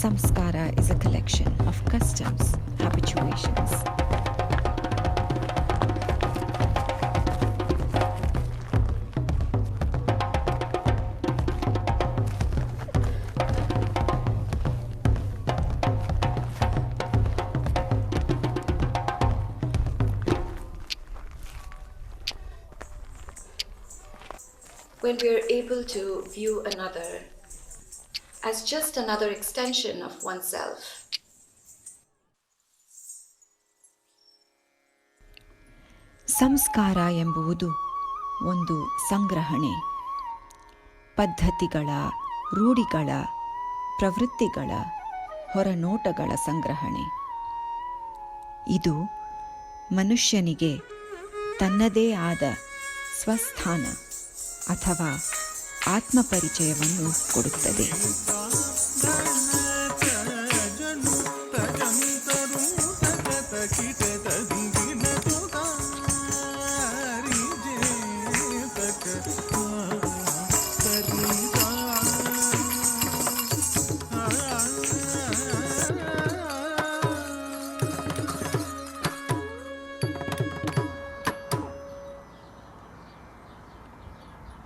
Samskara is a collection of customs, habituations. When we are able to view another as just another extension of oneself. ಸಂಸ್ಕಾರ ಎಂಬುದು ಒಂದು ಸಂಗ್ರಹಣೆ, ಪದ್ಧತಿಗಳ, ರೂಢಿಗಳ, ಪ್ರವೃತ್ತಿಗಳ, ಹೊರನೋಟಗಳ ಸಂಗ್ರಹಣೆ. ಇದು ಮನುಷ್ಯನಿಗೆ ತನ್ನದೇ ಆದ ಸ್ವಸ್ಥಾನ ಅಥವಾ ಆತ್ಮಪರಿಚಯವನ್ನು ಕೊಡುತ್ತದೆ.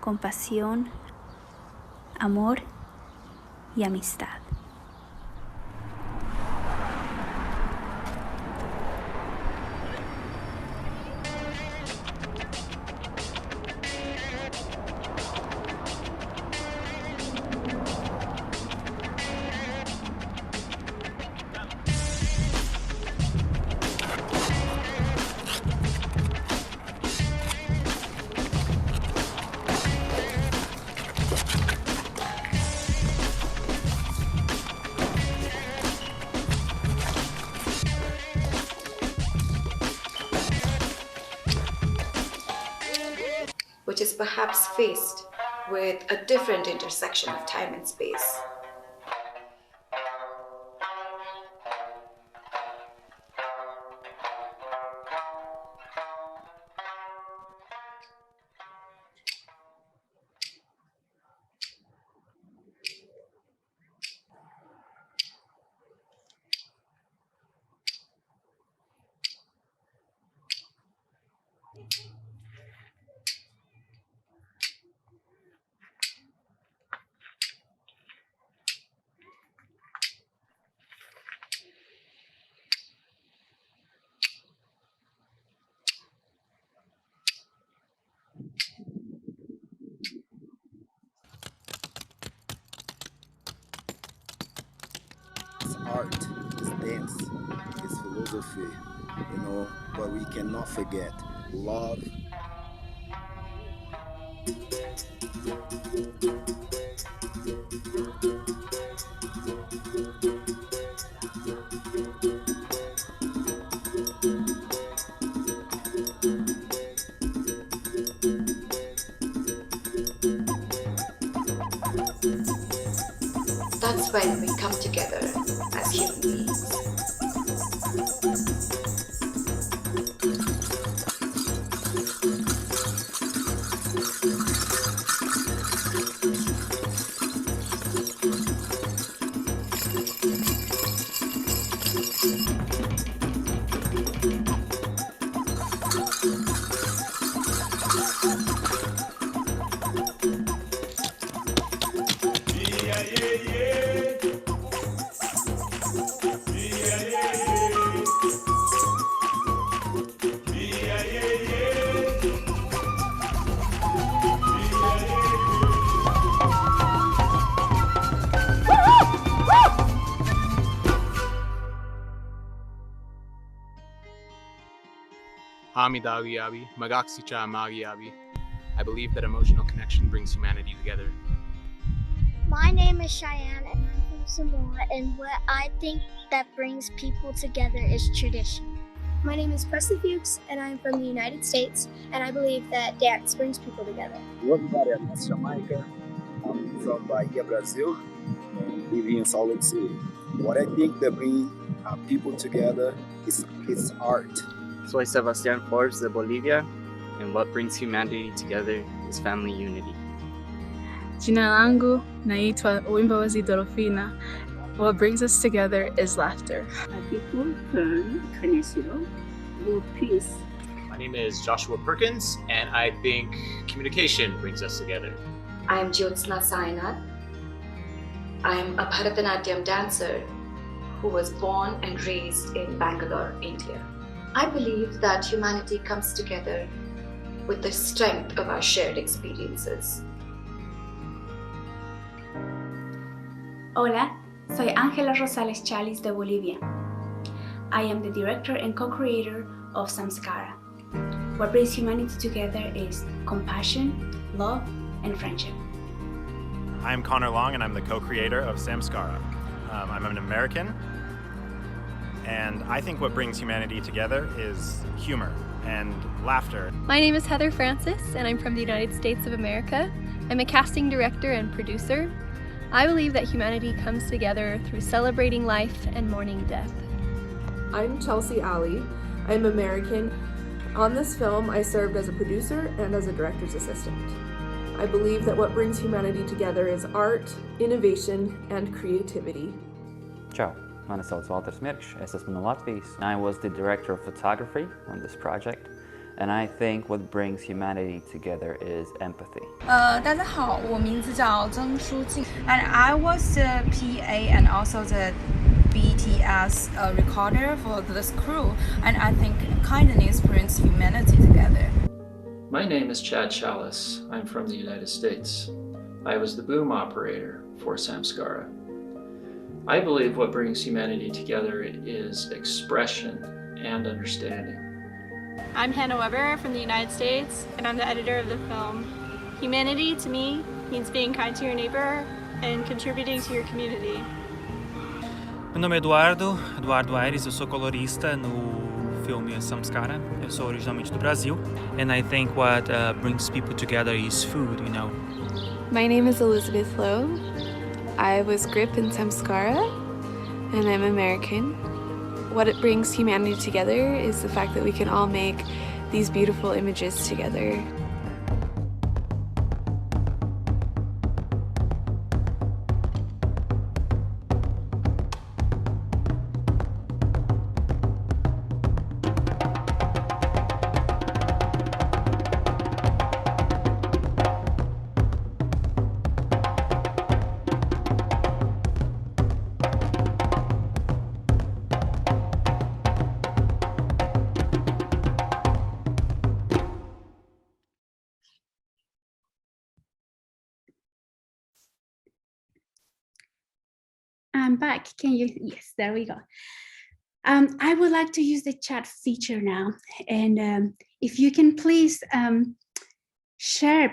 Compasión, amor y amistad. which is perhaps faced with a different intersection of time and space. Art, it's dance, it's philosophy, but we cannot forget love. That's when we come together as human beings. Hamidawiabi, Magaxicha Magiabi. I believe that emotional connection brings humanity together. My name is Cheyenne and I'm from Samoa, and what I think that brings people together is tradition. My name is Presley Fuchs and I'm from the United States, and I believe that dance brings people together. Hello everybody, I'm Jamaica. I'm from Bahia, Brazil, and live in Salt Lake City. What I think that brings people together is art. Soy Sebastian Forbes de Bolivia, and what brings humanity together is family unity. Jina langu naitwa Wimbawazi Dorofina. What brings us together is laughter. Peace. My name is Joshua Perkins, and I think communication brings us together. I'm Jyotsna Sainath. I'm a Bharatanatyam dancer who was born and raised in Bangalore, India. I believe that humanity comes together with the strength of our shared experiences. Hola, soy Ángela Rosales Challis de Bolivia. I am the director and co-creator of Samskara. What brings humanity together is compassion, love, and friendship. I'm Connor Long, and I'm the co-creator of Samskara. I'm an American, and I think what brings humanity together is humor and laughter. My name is Heather Francis, and I'm from the United States of America. I'm a casting director and producer. I believe that humanity comes together through celebrating life and mourning death. I'm Chelsea Alley. I'm American. On this film, I served as a producer and as a director's assistant. I believe that what brings humanity together is art, innovation, and creativity. Ciao, mani sauc Valters Mirkš, es esmu no Latvijas. I was the director of photography on this project, and I think what brings humanity together is empathy. 大家好，我名字叫曾淑静 and I was the PA and also the BTS recorder for this crew, and I think kindness brings humanity together. My name is Chad Challis. I'm from the United States. I was the boom operator for Samskara. I believe what brings humanity together is expression and understanding. I'm Hannah Weber from the United States, and I'm the editor of the film. Humanity, to me, means being kind to your neighbor and contributing to your community. Meu nome é Eduardo Aires, eu sou colorista no filme Samskara. Eu sou originalmente do Brasil, and I think what brings people together is food, you know. My name is Elizabeth Lowe. I was GRIP in Samskara, and I'm American. What it brings humanity together is the fact that we can all make these beautiful images together. I'm back. Can you? Yes, there we go. I would like to use the chat feature now. And if you can please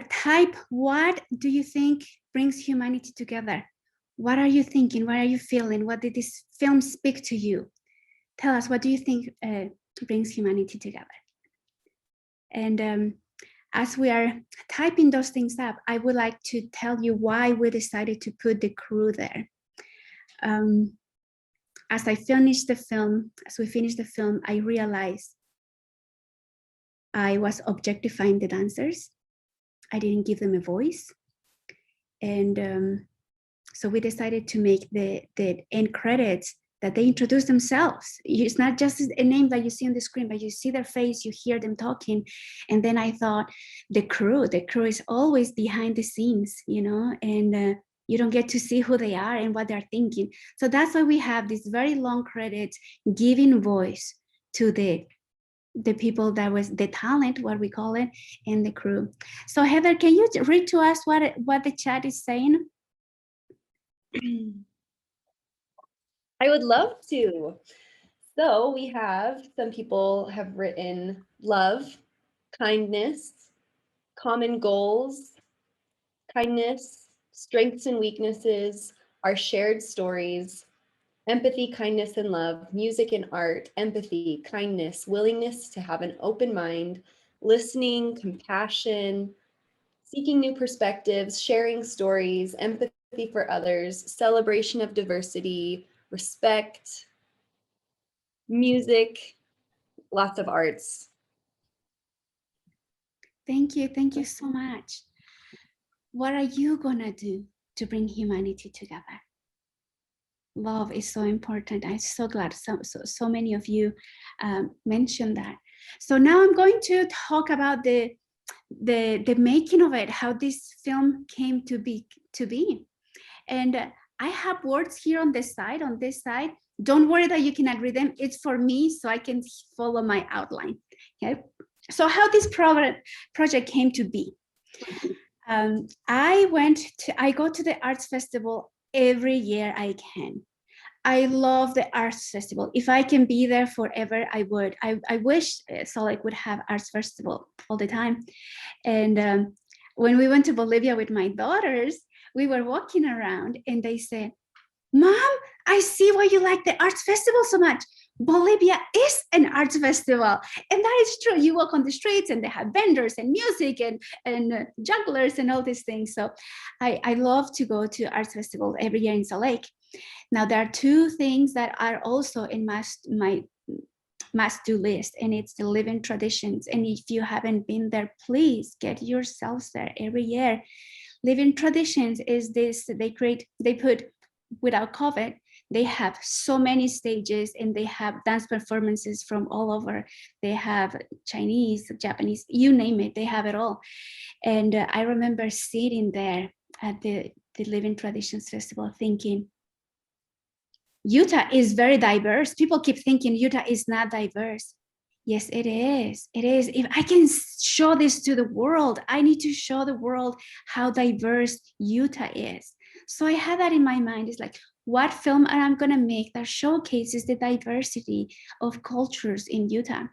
type, what do you think brings humanity together? What are you thinking? What are you feeling? What did this film speak to you? Tell us, what do you think brings humanity together? And as we are typing those things up, I would like to tell you why we decided to put the crew there. As we finished the film, I realized I was objectifying the dancers. I didn't give them a voice. And so we decided to make the end credits that they introduce themselves. It's not just a name that you see on the screen, but you see their face, you hear them talking. And then I thought, the crew is always behind the scenes, you know, and you don't get to see who they are and what they're thinking. So that's why we have this very long credits giving voice to the people that was the talent, what we call it, and the crew. So Heather, can you read to us what the chat is saying? I would love to. So we have, some people have written love, kindness, common goals, kindness, strengths and weaknesses, our shared stories, empathy, kindness, and love, music and art, empathy, kindness, willingness to have an open mind, listening, compassion, seeking new perspectives, sharing stories, empathy for others, celebration of diversity, respect, music, lots of arts. Thank you so much. What are you gonna do to bring humanity together? Love is so important. I'm so glad so many of you mentioned that. So now I'm going to talk about the making of it, how this film came to be. And I have words here on this side. Don't worry that you cannot read them. It's for me, so I can follow my outline. Okay. So how this project came to be. I go to the arts festival every year I can. I love the arts festival. If I can be there forever, I would. I wish Salt Lake would have arts festival all the time. And when we went to Bolivia with my daughters, we were walking around and they said, "Mom, I see why you like the arts festival so much. Bolivia is an arts festival." And that is true. You walk on the streets and they have vendors and music and jugglers and all these things. So I love to go to arts festival every year in Salt Lake. Now, there are two things that are also in my must-do list, and it's the living traditions. And if you haven't been there, please get yourselves there every year. Living traditions is this, they put, without COVID, they have so many stages and they have dance performances from all over. They have Chinese, Japanese, you name it, they have it all. And I remember sitting there at the Living Traditions Festival thinking, Utah is very diverse. People keep thinking Utah is not diverse. Yes, it is. It is. If I can show this to the world, I need to show the world how diverse Utah is. So I had that in my mind. It's like, what film am I going to make that showcases the diversity of cultures in Utah?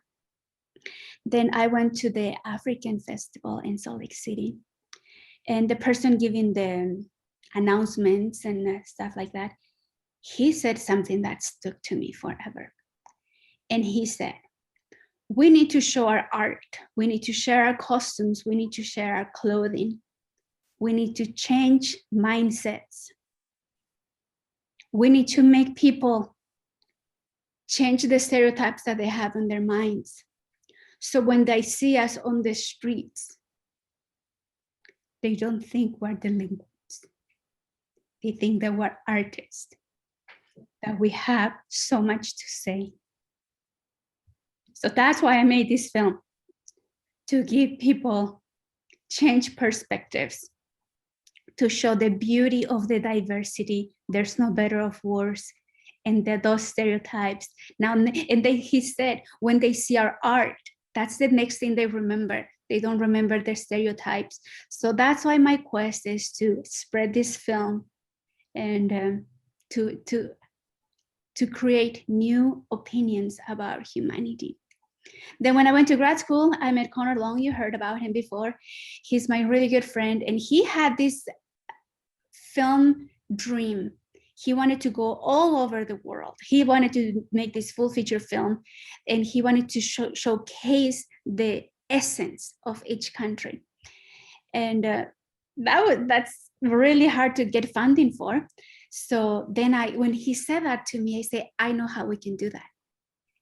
Then I went to the African Festival in Salt Lake City. And the person giving the announcements and stuff like that, he said something that stuck to me forever. And he said, we need to show our art. We need to share our costumes. We need to share our clothing. We need to change mindsets. We need to make people change the stereotypes that they have in their minds. So when they see us on the streets, they don't think we're delinquents. They think that we're artists, that we have so much to say. So that's why I made this film, to give people change perspectives, to show the beauty of the diversity. There's no better or worse. And that those stereotypes now, and he said, when they see our art, that's the next thing they remember. They don't remember the stereotypes. So that's why my quest is to spread this film and to create new opinions about humanity. Then when I went to grad school, I met Connor Long. You heard about him before. He's my really good friend, and he had this film dream. He wanted to go all over the world. He wanted to make this full feature film, and he wanted to showcase the essence of each country. And that's really hard to get funding for. So then when he said that to me, I said, I know how we can do that.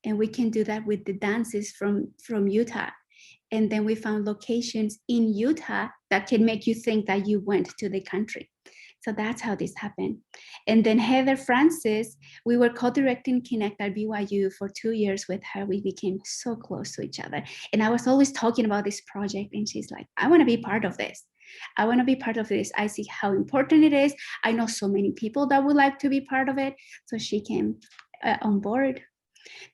And we can do that with the dances from Utah. And then we found locations in Utah that can make you think that you went to the country. So that's how this happened. And then Heather Francis, we were co-directing Connect at BYU for 2 years with her. We became so close to each other. And I was always talking about this project, and she's like, I want to be part of this. I want to be part of this. I see how important it is. I know so many people that would like to be part of it. So she came on board.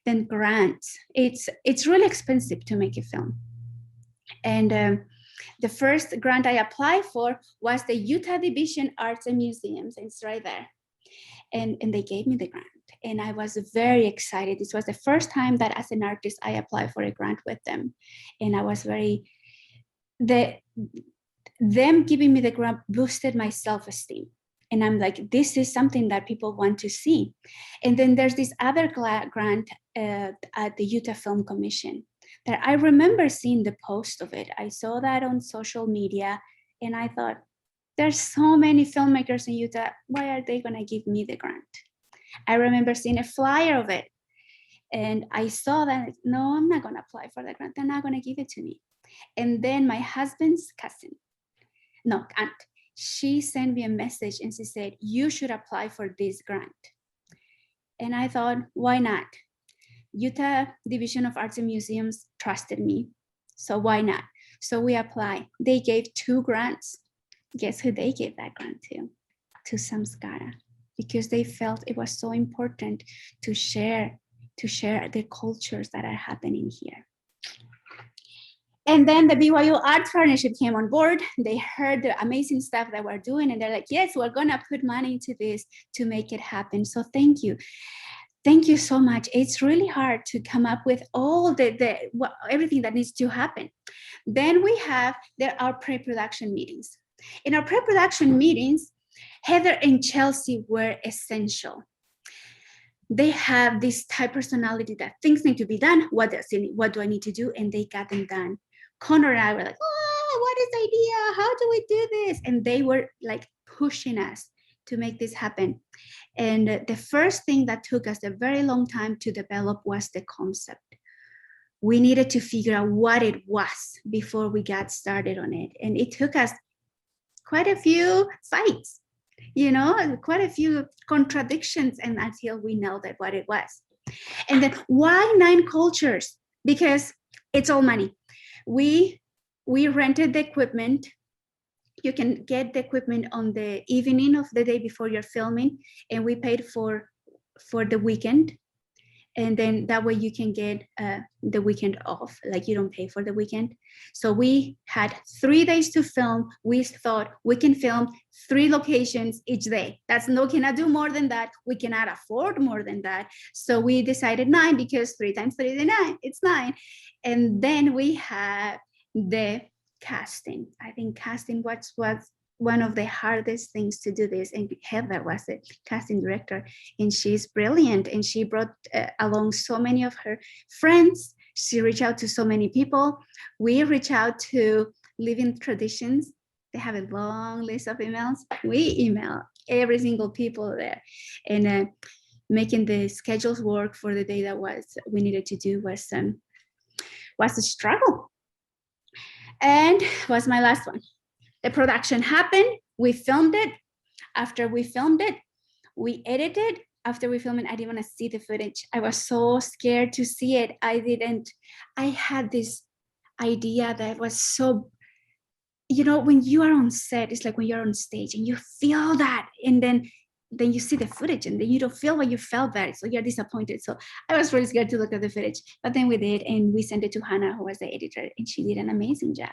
Then grants. It's really expensive to make a film. And the first grant I applied for was the Utah Division Arts and Museums. It's right there. And they gave me the grant. And I was very excited. This was the first time that as an artist, I applied for a grant with them. And I was them giving me the grant boosted my self-esteem. And I'm like, this is something that people want to see. And then there's this other grant at the Utah Film Commission that I remember seeing the post of it. I saw that on social media, and I thought, there's so many filmmakers in Utah. Why are they going to give me the grant? I remember seeing a flyer of it, and I saw that, no, I'm not going to apply for the grant. They're not going to give it to me. And then my husband's aunt, she sent me a message and she said, you should apply for this grant. And I thought, why not? Utah Division of Arts and Museums trusted me, so why not? So we applied. They gave 2 grants. Guess who they gave that grant to? To Samskara, because they felt it was so important to share the cultures that are happening here. And then the BYU Arts Partnership came on board. They heard the amazing stuff that we're doing, and they're like, yes, we're gonna put money into this to make it happen. So thank you. Thank you so much. It's really hard to come up with all everything that needs to happen. Then there are pre-production meetings. In our pre-production meetings, Heather and Chelsea were essential. They have this type personality that things need to be done. What do I need to do? And they got them done. Connor and I were like, oh, what is the idea? How do we do this? And they were like pushing us to make this happen. And the first thing that took us a very long time to develop was the concept. We needed to figure out what it was before we got started on it. And it took us quite a few fights, quite a few contradictions, and until we nailed it what it was. And then why 9 cultures? Because it's all money. We rented the equipment. You can get the equipment on the evening of the day before you're filming, and we paid for the weekend. And then that way you can get the weekend off, like you don't pay for the weekend. So we had 3 days to film. We thought we can film 3 locations each day. Cannot do more than that. We cannot afford more than that. So we decided 9, because 3 times 3 is 9, it's 9. And then we had the casting. I think casting was one of the hardest things to do this, and Heather was the casting director, and she's brilliant, and she brought along so many of her friends. She reached out to so many people. We reach out to Living Traditions. They have a long list of emails. We email every single people there, and making the schedules work for the day that we needed to do was a struggle. And was my last one. The production happened. We filmed it. After we filmed it, we edited. After we filmed it, I didn't want to see the footage. I was so scared to see it. I had this idea that was so, when you are on set, it's like when you're on stage and you feel that, and then you see the footage and then you don't feel what you felt there, so you're disappointed. So I was really scared to look at the footage, but then we did, and we sent it to Hannah, who was the editor, and she did an amazing job.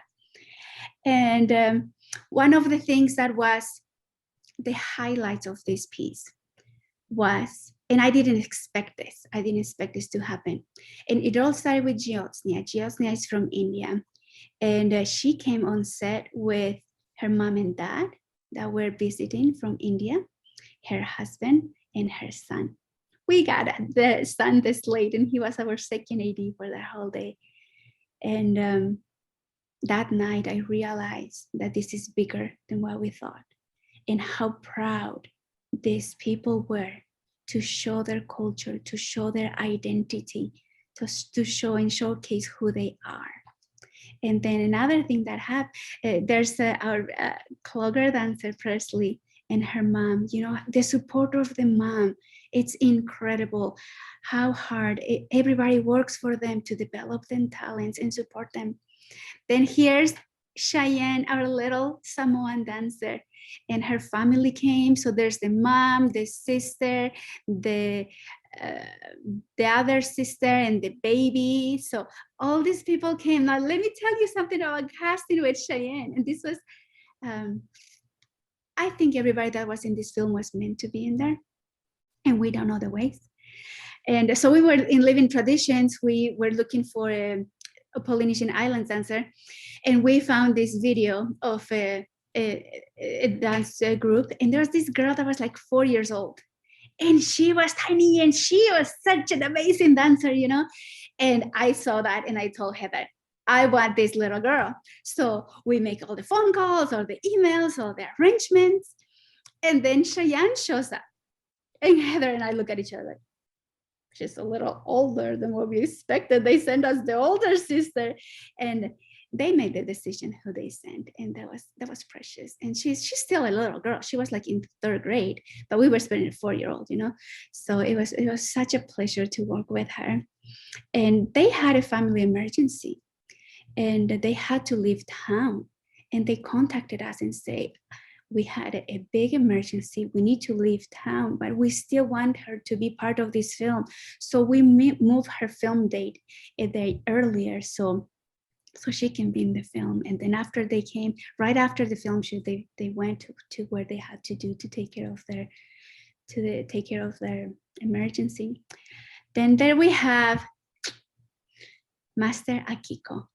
And one of the things that was the highlights of this piece was, and I didn't expect this to happen, and it all started with Jyotsna. Jyotsna is from India, and she came on set with her mom and dad that were visiting from India, her husband and her son. We got the son this late, and he was our second AD for that whole day. And that night I realized that this is bigger than what we thought, and how proud these people were to show their culture, to show their identity, to show and showcase who they are. And then another thing that happened, there's our clogger dancer, Presley, and her mom, the support of the mom, it's incredible how hard everybody works for them to develop their talents and support them. Then here's Cheyenne, our little Samoan dancer, and her family came. So there's the mom, the sister, the other sister, and the baby. So all these people came. Now let me tell you something about casting with Cheyenne. And this was, I think everybody that was in this film was meant to be in there, and we don't know the ways. And so we were in Living Traditions. We were looking for a Polynesian island dancer, and we found this video of a dance group, and there was this girl that was like 4 years old, and she was tiny, and she was such an amazing dancer, and I saw that, and I told Heather, I want this little girl. So we make all the phone calls, all the emails, all the arrangements, and then Cheyenne shows up, and Heather and I look at each other like, she's a little older than what we expected. They sent us the older sister, and they made the decision who they sent, and that was precious. And she's still a little girl. She was like in 3rd grade, but we were spending a 4-year-old, So it was such a pleasure to work with her. And they had a family emergency, and they had to leave town, and they contacted us and said, we had a big emergency, we need to leave town, but we still want her to be part of this film. So we moved her film date a day earlier so she can be in the film. And then after they came, right after the film shoot, they went to where they had to do to take care of their emergency. Then there we have Master Akiko.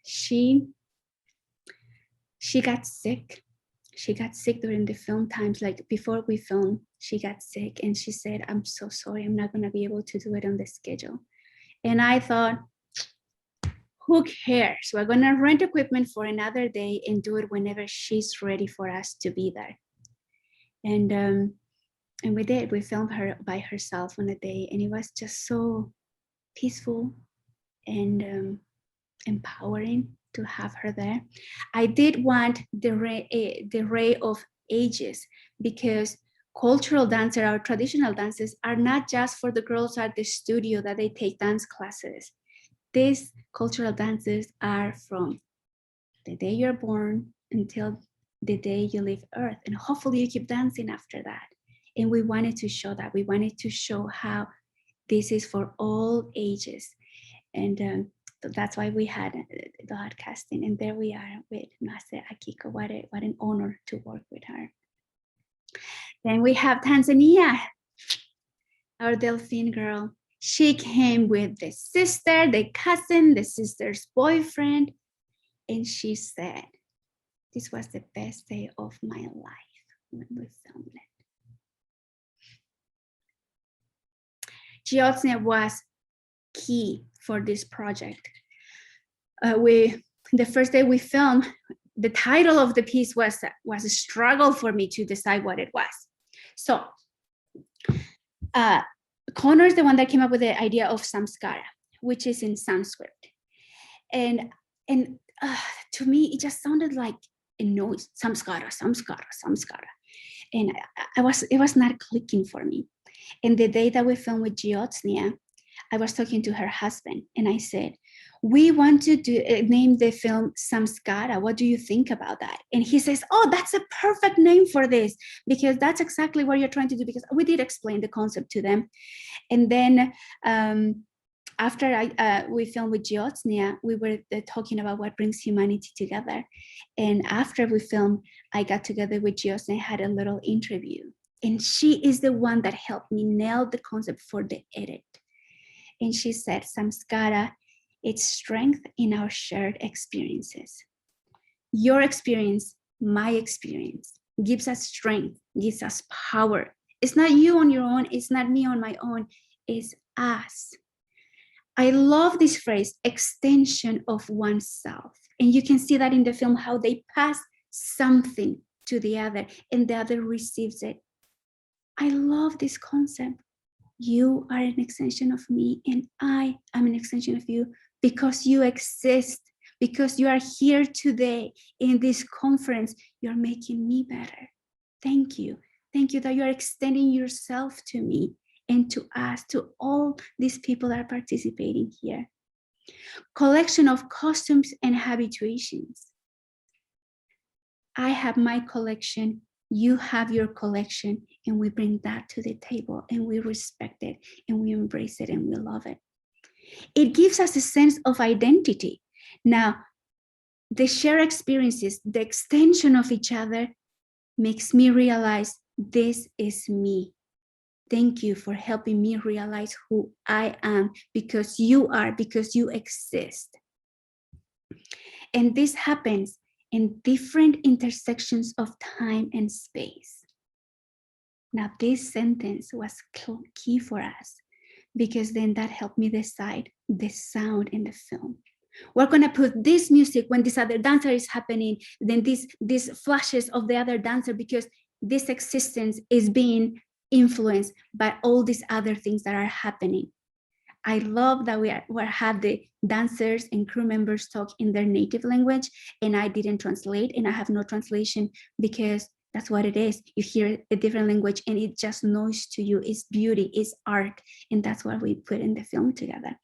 She got sick. She got sick during the film times, like before we filmed, she got sick, and she said, I'm so sorry, I'm not gonna be able to do it on the schedule. And I thought, who cares? We're gonna rent equipment for another day and do it whenever she's ready for us to be there. And we did. We filmed her by herself on a day, and it was just so peaceful and empowering to have her there. I did want the array of ages, because cultural dancers or traditional dances are not just for the girls at the studio that they take dance classes. These cultural dances are from the day you're born until the day you leave Earth, and hopefully you keep dancing after that. And we wanted to show that. We wanted to show how this is for all ages. And that's why we had that casting. And there we are with Master Akiko. What an honor to work with her. Then we have Tanzania, our Delphine girl. She came with the sister, the cousin, the sister's boyfriend. And she said, this was the best day of my life when we filmed it. Jyotsna was key for this project. The first day we filmed, the title of the piece was a struggle for me to decide what it was. So Connor is the one that came up with the idea of Samskara, which is in Sanskrit. And to me, it just sounded like a noise, Samskara, Samskara, Samskara. And it was not clicking for me. And the day that we filmed with Giotsnia, I was talking to her husband and I said, we want to name the film Samskara. What do you think about that? And he says, oh, that's a perfect name for this, because that's exactly what you're trying to do, because we did explain the concept to them. And then after we filmed with Giotsnia, we were talking about what brings humanity together. And after we filmed, I got together with Giotsnia, had a little interview. And she is the one that helped me nail the concept for the edit. And she said, Samskara, it's strength in our shared experiences. Your experience, my experience, gives us strength, gives us power. It's not you on your own, it's not me on my own, it's us. I love this phrase, extension of oneself. And you can see that in the film, how they pass something to the other and the other receives it. I love this concept. You are an extension of me and I am an extension of you, because you exist, because you are here today in this conference. You're making me better. Thank you. Thank you that you are extending yourself to me and to us, to all these people that are participating here. Collection of costumes and habituations. I have my collection, you have your collection, and we bring that to the table and we respect it and we embrace it and we love it. It gives us a sense of identity. Now, the shared experiences, the extension of each other, makes me realize this is me. Thank you for helping me realize who I am, because you are, because you exist. And this happens in different intersections of time and space. Now, this sentence was key for us, because then that helped me decide the sound in the film. We're gonna put this music when this other dancer is happening, then these flashes of the other dancer, because this existence is being influenced by all these other things that are happening. I love that we have the dancers and crew members talk in their native language, and I didn't translate, and I have no translation, because that's what it is. You hear a different language and it just noise to you. It's beauty, it's art, and that's what we put in the film together.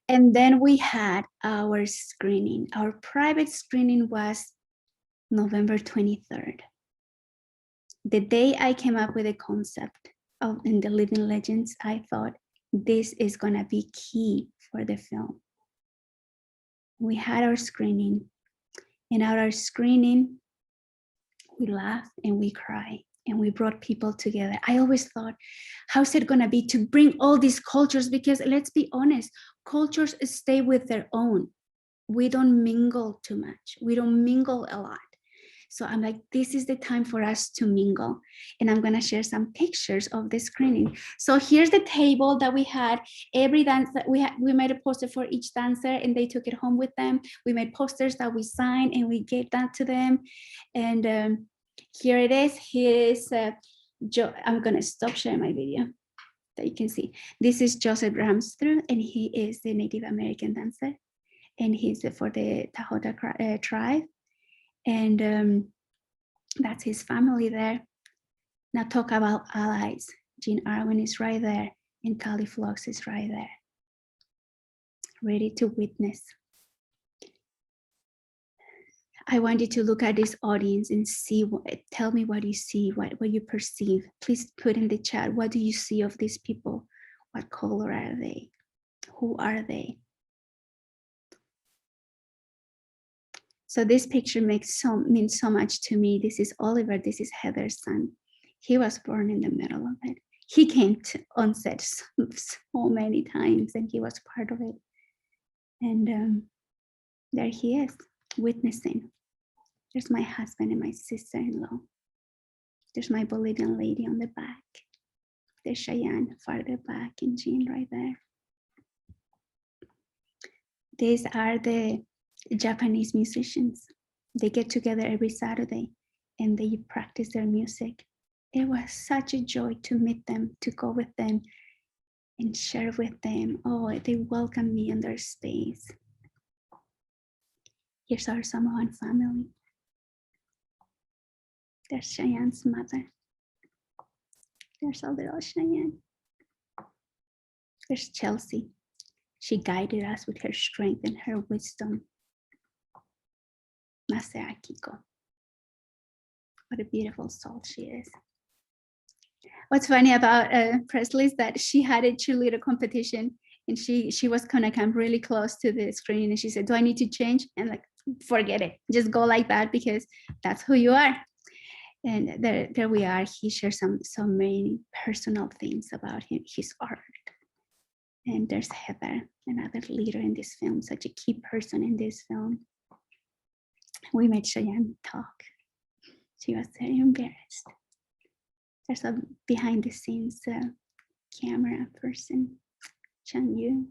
And then we had our screening. Our private screening was November 23rd. The day I came up with a concept of in the Living Legends, I thought this is gonna be key for the film. We had our screening, and at our screening, we laugh and we cry and we brought people together. I always thought, how's it gonna be to bring all these cultures? Because let's be honest, cultures stay with their own. We don't mingle too much. We don't mingle a lot. So I'm like, this is the time for us to mingle. And I'm gonna share some pictures of the screening. So here's the table that we had. Every dancer, we made a poster for each dancer and they took it home with them. We made posters that we signed and we gave that to them. And here it is. Here is, I'm gonna stop sharing my video that you can see. This is Joseph Ramster, and he is the Native American dancer. And he's for the Tahota tribe. And that's his family there. Now talk about allies. Jean Arwen is right there, and Kali Flox is right there, ready to witness. I want you to look at this audience and see, tell me what you see, what you perceive. Please put in the chat, what do you see of these people? What color are they? Who are they? So this picture means so much to me. This is Oliver, this is Heather's son. He was born in the middle of it. He came on set so many times and he was part of it. And there he is, witnessing. There's my husband and my sister-in-law. There's my Bolivian lady on the back. There's Cheyenne farther back and Jean right there. These are the Japanese musicians. They get together every Saturday and they practice their music. It was such a joy to meet them, to go with them and share with them. Oh, they welcomed me in their space. Here's our Samoan family. There's Cheyenne's mother. There's a little Cheyenne. There's Chelsea. She guided us with her strength and her wisdom. Masea Kiko. What a beautiful soul she is. What's funny about Presley is that she had a cheerleader competition and she was gonna come really close to the screen and she said, do I need to change? And like, forget it, just go like that because that's who you are. And there we are. He shares so many personal things about his art. And there's Heather, another leader in this film, such a key person in this film. We made Cheyenne talk. She was very embarrassed. There's a behind the scenes camera person, Chan Yu.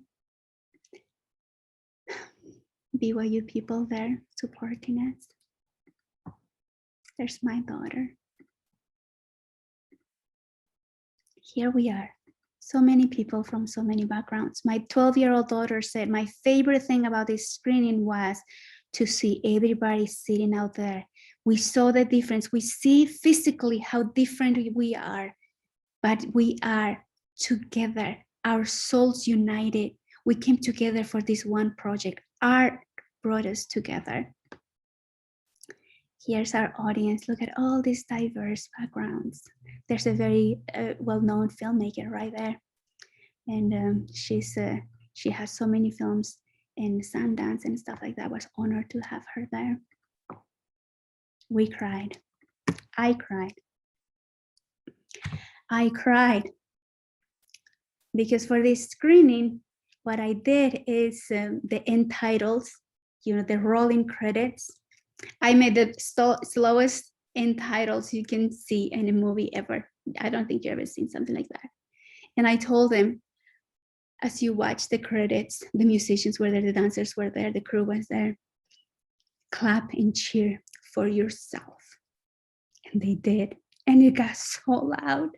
BYU people there supporting us. There's my daughter. Here we are. So many people from so many backgrounds. My 12-year-old daughter said my favorite thing about this screening was to see everybody sitting out there. We saw the difference. We see physically how different we are, but we are together, our souls united. We came together for this one project. Art brought us together. Here's our audience. Look at all these diverse backgrounds. There's a very well-known filmmaker right there. And she has so many films in Sundance and stuff like that. I was honored to have her there. We cried. I cried. I cried. Because for this screening, what I did is the end titles, the rolling credits. I made the slowest end titles you can see in a movie ever. I don't think you've ever seen something like that. And I told them, as you watch the credits, the musicians were there, the dancers were there, the crew was there. Clap and cheer for yourself. And they did. And it got so loud.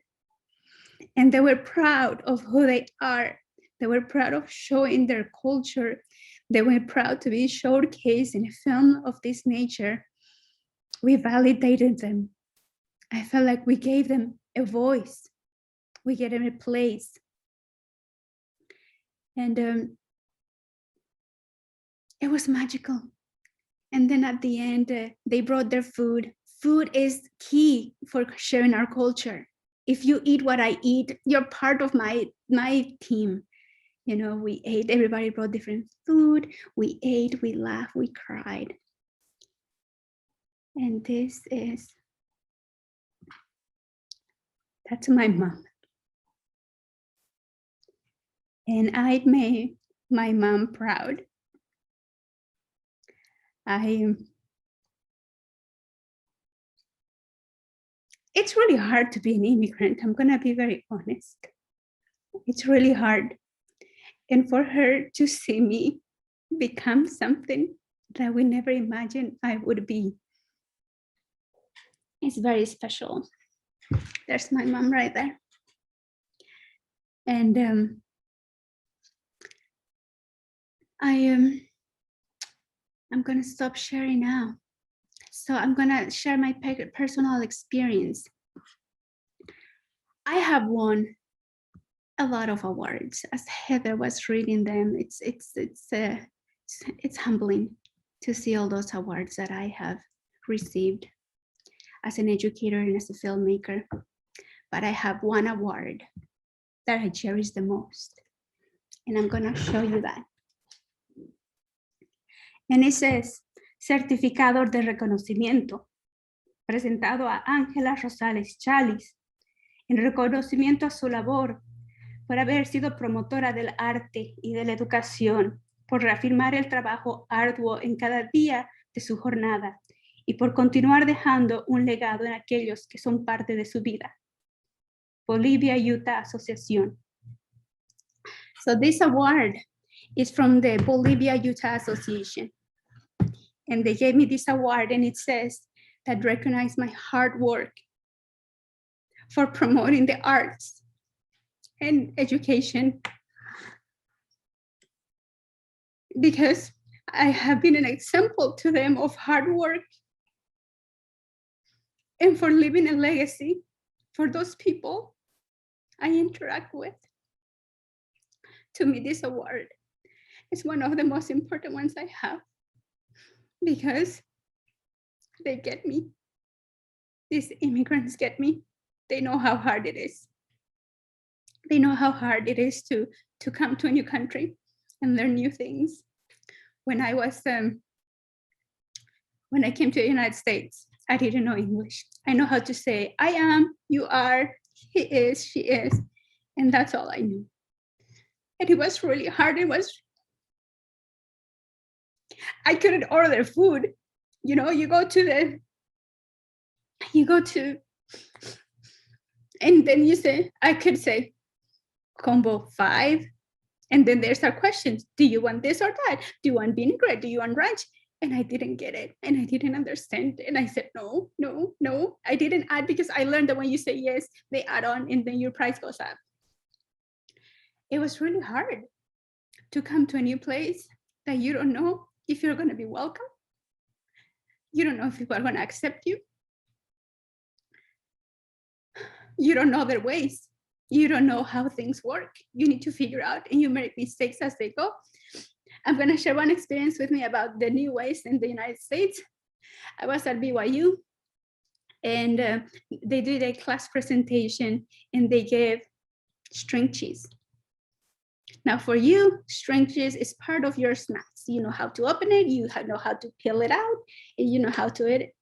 And they were proud of who they are. They were proud of showing their culture. They were proud to be showcased in a film of this nature. We validated them. I felt like we gave them a voice. We gave them a place. And it was magical. And then at the end, they brought their food. Food is key for sharing our culture. If you eat what I eat, you're part of my team. We ate, everybody brought different food. We ate, we laughed, we cried. And that's my mom. And I made my mom proud. It's really hard to be an immigrant. I'm gonna be very honest. It's really hard. And for her to see me become something that we never imagined I would be, it's very special. There's my mom right there. And I'm gonna stop sharing now. So I'm gonna share my personal experience. I have won a lot of awards. As Heather was reading them, it's humbling to see all those awards that I have received as an educator and as a filmmaker. But I have one award that I cherish the most, and I'm gonna show you that. And it says, Certificado de Reconocimiento, presentado a Ángela Rosales Challis, en reconocimiento a su labor por haber sido promotora del arte y de la educación, por reafirmar el trabajo arduo en cada día de su jornada y por continuar dejando un legado en aquellos que son parte de su vida. Bolivia-Utah Association. So this award is from the Bolivia-Utah Association. And they gave me this award, and it says that recognize my hard work for promoting the arts and education, because I have been an example to them of hard work and for leaving a legacy for those people I interact with. To me, this award is one of the most important ones I have, because they get me. These immigrants get me. They know how hard it is. They know how hard it is to come to a new country and learn new things. When I came to the United States, I didn't know English. I know how to say, I am, you are, he is, she is, and that's all I knew. And it was really hard. I couldn't order food. You know, you go to, and then you say, I could say combo 5. And then there's our questions. Do you want this or that? Do you want vinaigrette? Do you want ranch? And I didn't get it. And I didn't understand. And I said, no, no, no. I didn't add, because I learned that when you say yes, they add on and then your price goes up. It was really hard to come to a new place that you don't know if you're going to be welcome. You don't know if people are going to accept you. You don't know their ways. You don't know how things work. You need to figure out, and you make mistakes as they go. I'm going to share one experience with me about the new ways in the United States. I was at BYU, and they did a class presentation, and they gave string cheese. Now for you, string cheese is part of your snacks. You know how to open it, you know how to peel it out, and you know how to eat it.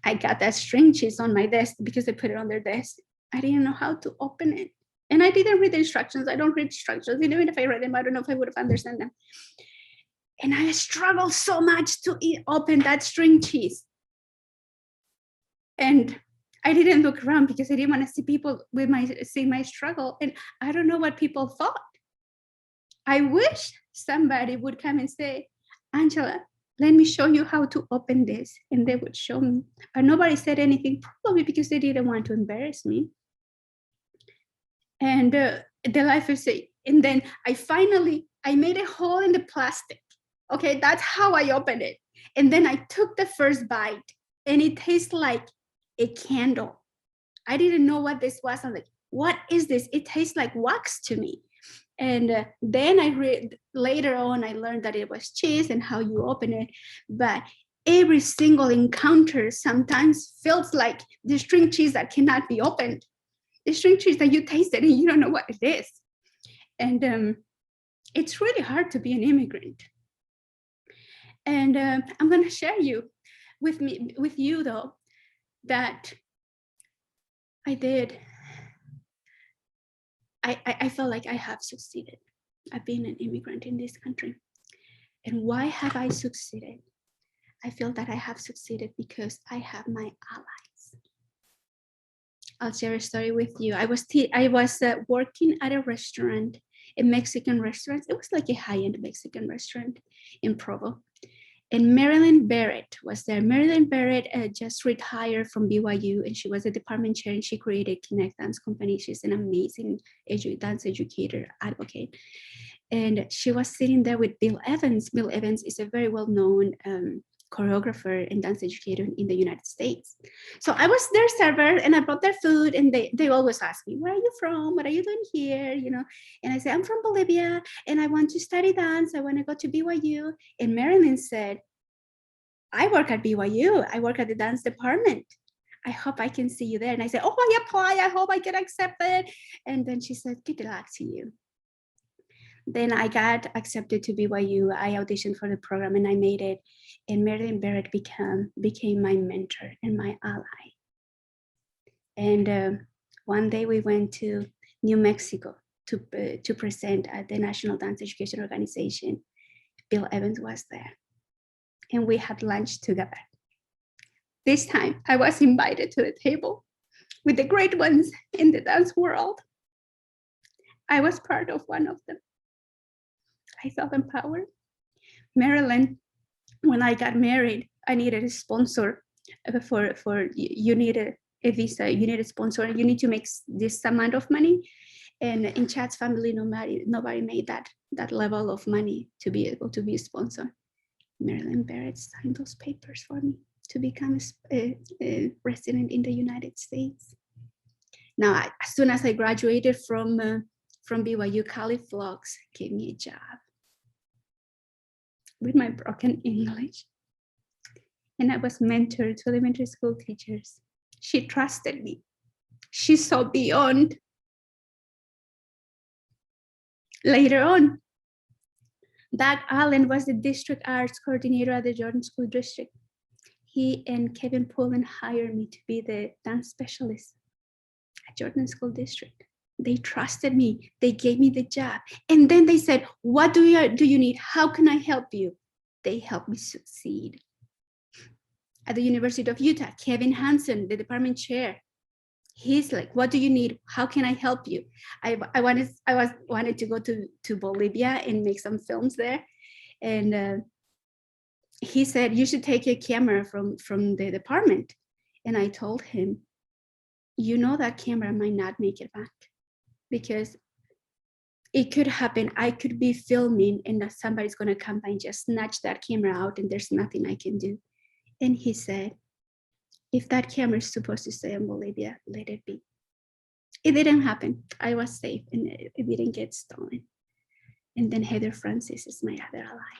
I got that string cheese on my desk because they put it on their desk. I didn't know how to open it. And I didn't read the instructions. I don't read instructions. Even if I read them, I don't know if I would have understood them. And I struggled so much to open that string cheese. And I didn't look around because I didn't want to see people see my struggle. And I don't know what people thought. I wish somebody would come and say, Angela, let me show you how to open this. And they would show me. But nobody said anything, probably because they didn't want to embarrass me. And the life is safe. And then I made a hole in the plastic. Okay, that's how I opened it. And then I took the first bite, and it tastes like a candle. I didn't know what this was. I'm like, what is this? It tastes like wax to me. And then later on, I learned that it was cheese and how you open it. But every single encounter sometimes feels like the string cheese that cannot be opened. The string cheese that you tasted and you don't know what it is. And it's really hard to be an immigrant. And I'm going to share with you though, that I did. I felt like I have succeeded. I've been an immigrant in this country. And why have I succeeded? I feel that I have succeeded because I have my allies. I'll share a story with you. I was working at a restaurant, a Mexican restaurant. It was like a high-end Mexican restaurant in Provo. And Marilyn Barrett was there. Marilyn Barrett just retired from BYU, and she was a department chair, and she created Keynote Dance Company. She's an amazing dance educator, advocate. And she was sitting there with Bill Evans. Bill Evans is a very well-known choreographer and dance educator in the United States. So I was their server, and I brought their food, and they always ask me, where are you from? What are you doing here? You know, and I say, I'm from Bolivia, and I want to study dance. I want to go to BYU. And Marilyn said, I work at BYU. I work at the dance department. I hope I can see you there. And I said, oh, I apply. I hope I get accepted. And then she said, good luck to you. Then I got accepted to BYU. I auditioned for the program and I made it. And Marilyn Barrett became my mentor and my ally. And one day we went to New Mexico to present at the National Dance Education Organization. Bill Evans was there. And we had lunch together. This time I was invited to the table with the great ones in the dance world. I was part of one of them. I felt empowered. Marilyn, when I got married, I needed a sponsor for you need a visa, you need a sponsor, you need to make this amount of money. And in Chad's family, nobody made that level of money to be able to be a sponsor. Marilyn Barrett signed those papers for me to become a resident in the United States. Now, as soon as I graduated from BYU, Cali Vlogs gave me a job with my broken English. And I was mentored to elementary school teachers. She trusted me. She saw beyond. Later on, Doug Allen was the district arts coordinator at the Jordan School District. He and Kevin Pullen hired me to be the dance specialist at Jordan School District. They trusted me. They gave me the job. And then they said, what do you need? How can I help you? They helped me succeed. At the University of Utah, Kevin Hansen, the department chair, he's like, what do you need? How can I help you? I wanted to go to Bolivia and make some films there. And he said, you should take your camera from the department. And I told him, you know, that camera might not make it back, because it could happen. I could be filming and that somebody's going to come by and just snatch that camera out and there's nothing I can do. And he said, if that camera is supposed to stay in Bolivia, let it be. It didn't happen. I was safe and it didn't get stolen. And then Heather Francis is my other ally.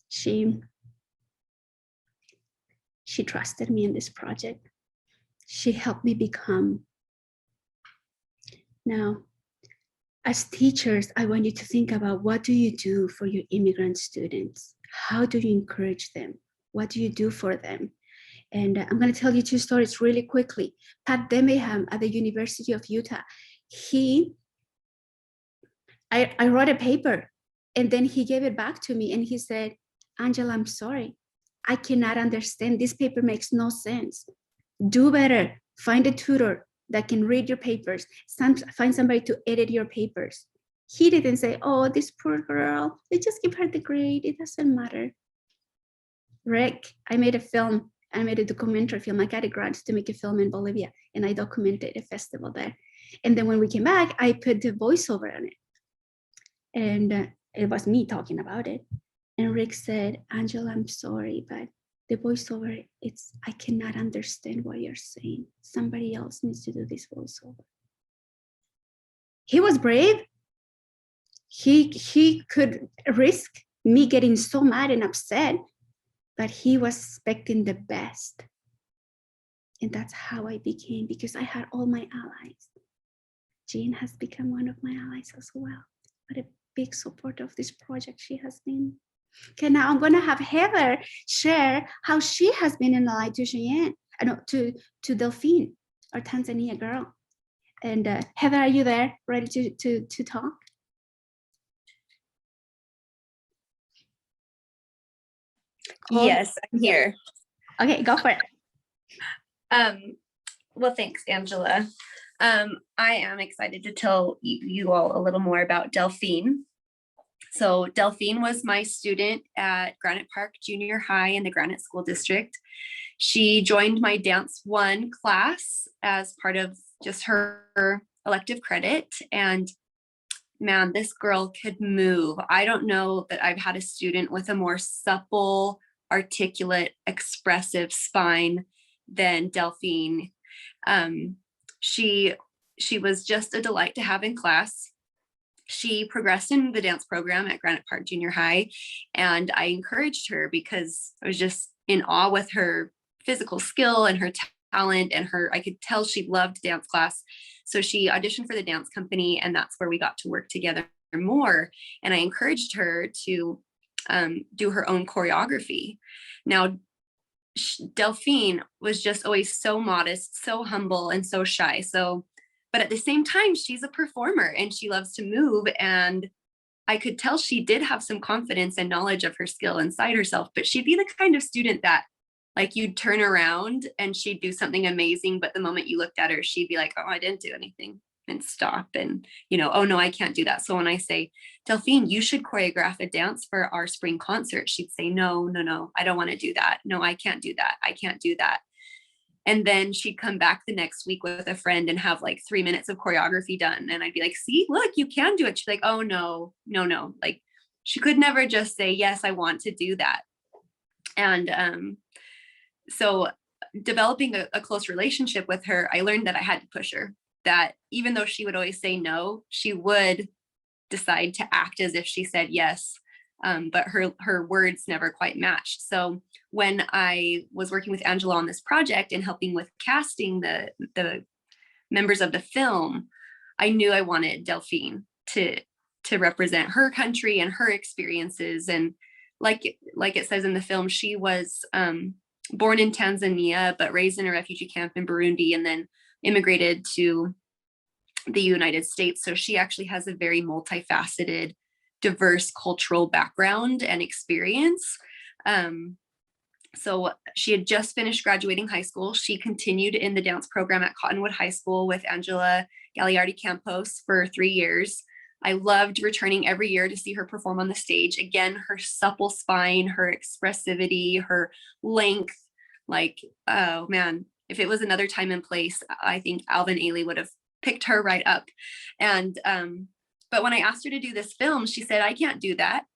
She trusted me in this project. She helped me become. Now, as teachers, I want you to think about, what do you do for your immigrant students? How do you encourage them? What do you do for them? And I'm going to tell you two stories really quickly. Pat Demeham at the University of Utah, I wrote a paper and then he gave it back to me and he said, Angela, I'm sorry. I cannot understand. This paper makes no sense. Do better. Find a tutor that can read your papers. Find somebody to edit your papers. He didn't say, oh, this poor girl, they just give her the grade. It doesn't matter. Rick, I made a film. I made a documentary film. I got a grant to make a film in Bolivia and I documented a festival there. And then when we came back, I put the voiceover on it. And it was me talking about it. And Rick said, Angela, I'm sorry, but the voiceover, I cannot understand what you're saying. Somebody else needs to do this voiceover. He was brave. He could risk me getting so mad and upset, but he was expecting the best. And that's how I became, because I had all my allies. Jean has become one of my allies as well. What a big support of this project she has been. Okay, now I'm going to have Heather share how she has been an ally to Cheyenne, to Delphine, our Tanzania girl. And Heather, are you there, ready to talk? Yes, I'm here. Okay, go for it. Well, thanks, Angela. I am excited to tell you all a little more about Delphine. So Delphine was my student at Granite Park Junior High in the Granite School District. She joined my Dance 1 class as part of just her elective credit. And man, this girl could move. I don't know that I've had a student with a more supple, articulate, expressive spine than Delphine. She was just a delight to have in class. She progressed in the dance program at Granite Park Junior High, and I encouraged her because I was just in awe with her physical skill and her talent, and I could tell she loved dance class. So she auditioned for the dance company, and that's where we got to work together more. And I encouraged her to do her own choreography. Now, Delphine was just always so modest, so humble, and so shy. But at the same time, she's a performer and she loves to move. And I could tell she did have some confidence and knowledge of her skill inside herself, but she'd be the kind of student that Like you'd turn around and she'd do something amazing, but the moment you looked at her, she'd be like, oh, I didn't do anything, and stop. And, oh no, I can't do that. So when I say, Delphine, you should choreograph a dance for our spring concert, she'd say, no, I don't want to do that. No, I can't do that. I can't do that. And then she'd come back the next week with a friend and have like 3 minutes of choreography done. And I'd be like, see, look, you can do it. She's like, oh, no. Like she could never just say, yes, I want to do that. And so developing a close relationship with her, I learned that I had to push her, that even though she would always say no, she would decide to act as if she said yes. But her words never quite matched. So when I was working with Angela on this project and helping with casting the members of the film, I knew I wanted Delphine to represent her country and her experiences. And like it says in the film, she was born in Tanzania, but raised in a refugee camp in Burundi, and then immigrated to the United States. So she actually has a very multifaceted, diverse cultural background and experience. So she had just finished graduating high school. She continued in the dance program at Cottonwood High School with Angela Gagliardi Campos for 3 years. I loved returning every year to see her perform on the stage. Again, her supple spine, her expressivity, her length, like, oh man, if it was another time and place, I think Alvin Ailey would have picked her right up. And, but when I asked her to do this film, she said, I can't do that.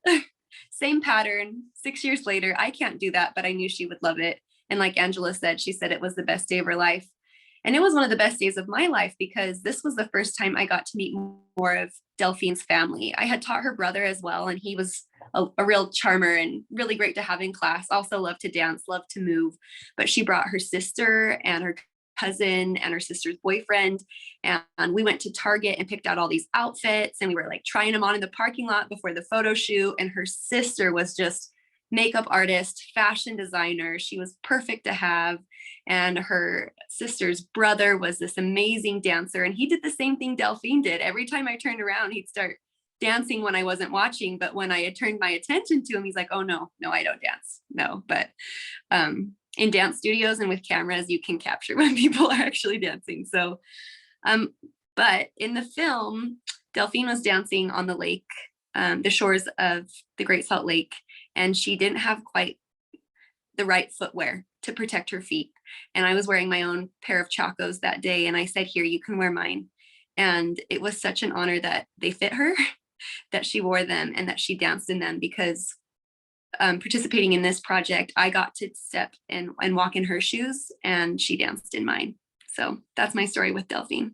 Same pattern, 6 years later, I can't do that, but I knew she would love it. And like Angela said, she said it was the best day of her life. And it was one of the best days of my life because this was the first time I got to meet more of Delphine's family. I had taught her brother as well, and he was a real charmer and really great to have in class. Also loved to dance, loved to move. But she brought her sister and her cousin and her sister's boyfriend, and we went to Target and picked out all these outfits, and we were like trying them on in the parking lot before the photo shoot. And her sister was just makeup artist, fashion designer. She was perfect to have. And her sister's brother was this amazing dancer, and he did the same thing Delphine did. Every time I turned around, he'd start dancing when I wasn't watching, but when I had turned my attention to him, he's like, oh no, I don't dance. No. But in dance studios and with cameras, you can capture when people are actually dancing. So but in the film, Delphine was dancing on the lake, the shores of the Great Salt Lake, and she didn't have quite the right footwear to protect her feet. And I was wearing my own pair of Chacos that day, and I said, here, you can wear mine. And it was such an honor that they fit her, that she wore them and that she danced in them, because participating in this project, I got to step and walk in her shoes, and she danced in mine. So that's my story with Delphine.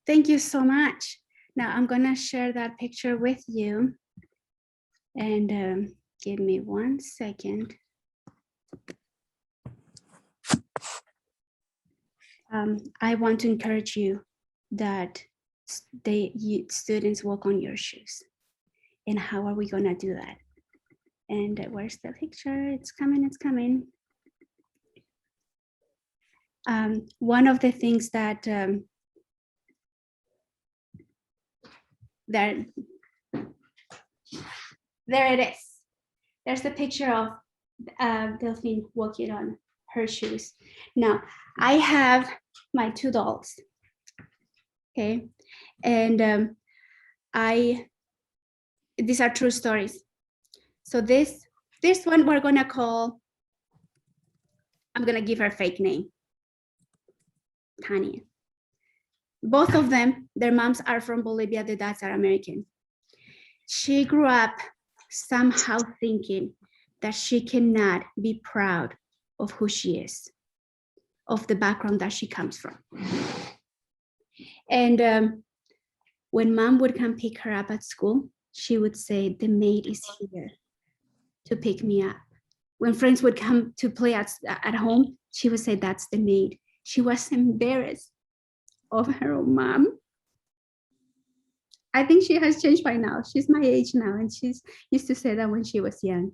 Thank you so much. Now I'm gonna share that picture with you, and give me 1 second. I want to encourage you that students walk on your shoes. And how are we gonna do that? And where's the picture? It's coming, it's coming. One of the things that there it is. There's the picture of Delphine walking on her shoes. Now, I have my 2 dolls, okay? And these are true stories. So this one we're gonna call, I'm gonna give her a fake name, Tanya. Both of them, their moms are from Bolivia, their dads are American. She grew up somehow thinking that she cannot be proud of who she is, of the background that she comes from. And when mom would come pick her up at school, she would say, the maid is here to pick me up. When friends would come to play at home, she would say, that's the maid. She was embarrassed of her own mom. I think she has changed by now. She's my age now, and she's used to say that when she was young.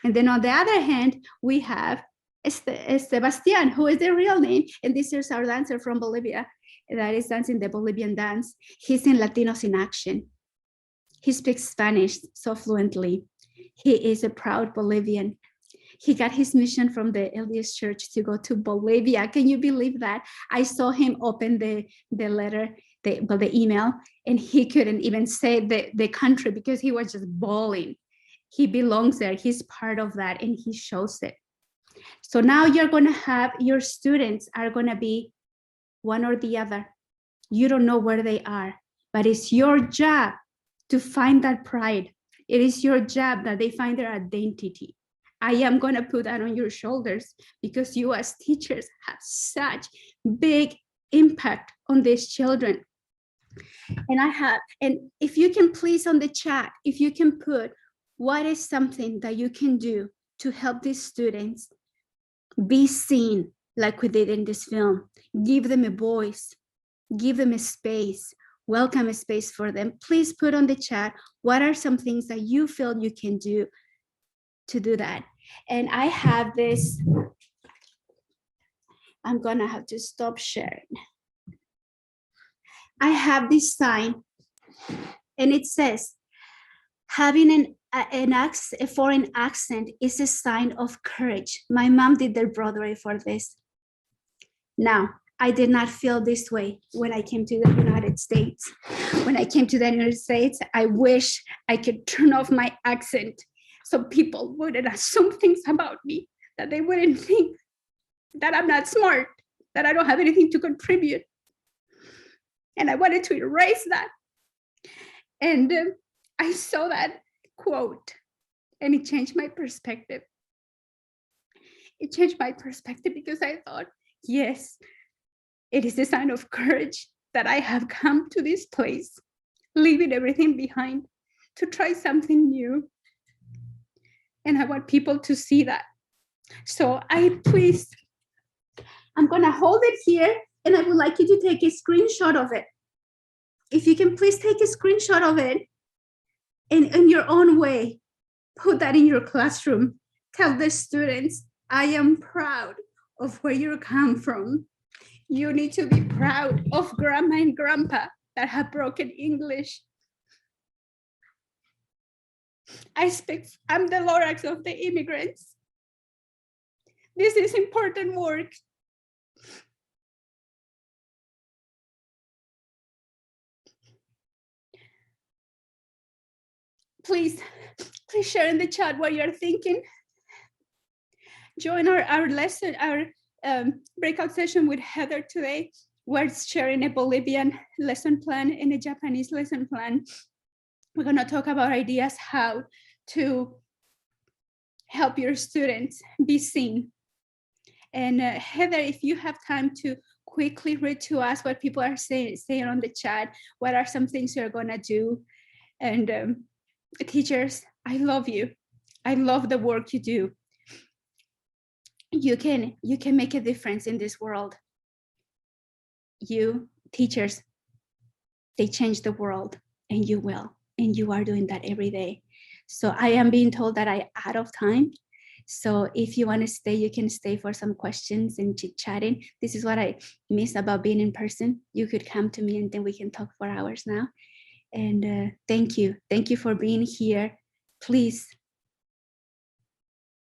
And then on the other hand, we have Sebastian, who is the real name, and this is our dancer from Bolivia that is dancing the Bolivian dance. He's in Latinos in Action. He speaks Spanish so fluently. He is a proud Bolivian. He got his mission from the LDS Church to go to Bolivia. Can you believe that? I saw him open the letter, the email, and he couldn't even say the country because he was just bawling. He belongs there. He's part of that, and he shows it. So now you're going to have your students are going to be one or the other. You don't know where they are, but it's your job to find that pride. It is your job that they find their identity. I am going to put that on your shoulders because you as teachers have such big impact on these children. And if you can please on the chat, if you can put what is something that you can do to help these students be seen like we did in this film, give them a voice, give them a space, welcome a space for them. Please put on the chat, what are some things that you feel you can do to do that? And I have this, I'm gonna have to stop sharing. I have this sign and it says, having a foreign accent is a sign of courage. My mom did the Broadway for this. Now, I did not feel this way when I came to the United States. When I came to the United States, I wish I could turn off my accent so people wouldn't assume things about me, that they wouldn't think that I'm not smart, that I don't have anything to contribute. And I wanted to erase that. And I saw that quote and it changed my perspective. It changed my perspective because I thought, yes, it is a sign of courage that I have come to this place, leaving everything behind to try something new. And I want people to see that. So I'm gonna hold it here and I would like you to take a screenshot of it. If you can please take a screenshot of it and in your own way, put that in your classroom. Tell the students, I am proud of where you come from. You need to be proud of grandma and grandpa that have broken English. I'm the Lorax of the immigrants. This is important work. Please share in the chat what you're thinking. Join our lesson, our breakout session with Heather today. We're sharing a Bolivian lesson plan and a Japanese lesson plan. We're going to talk about ideas how to help your students be seen. And Heather, if you have time to quickly read to us what people are saying on the chat, what are some things you're going to do? And teachers, I love you. I love the work you do. You can make a difference in this world. You teachers, they change the world, and you will, and you are doing that every day. So I am being told that I'm out of time. So if you want to stay, you can stay for some questions and chit-chatting. This is what I miss about being in person. You could come to me and then we can talk for hours now. And thank you for being here. Please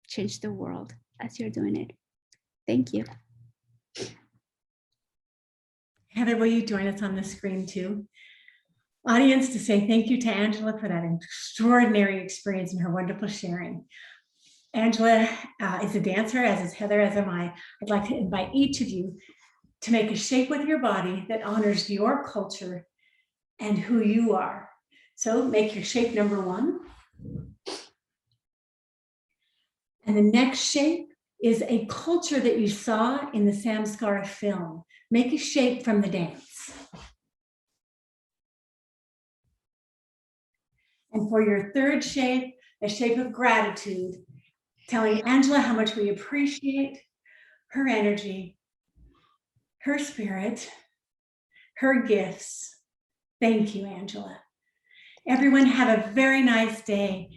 change the world as you're doing it. Thank you. Heather, will you join us on the screen too? Audience, to say thank you to Angela for that extraordinary experience and her wonderful sharing. Angela is a dancer, as is Heather, as am I. I'd like to invite each of you to make a shape with your body that honors your culture and who you are. So make your shape number 1. And the next shape is a culture that you saw in the Samskara film. Make a shape from the dance. And for your third shape, a shape of gratitude, telling Angela how much we appreciate her energy, her spirit, her gifts. Thank you, Angela. Everyone have a very nice day.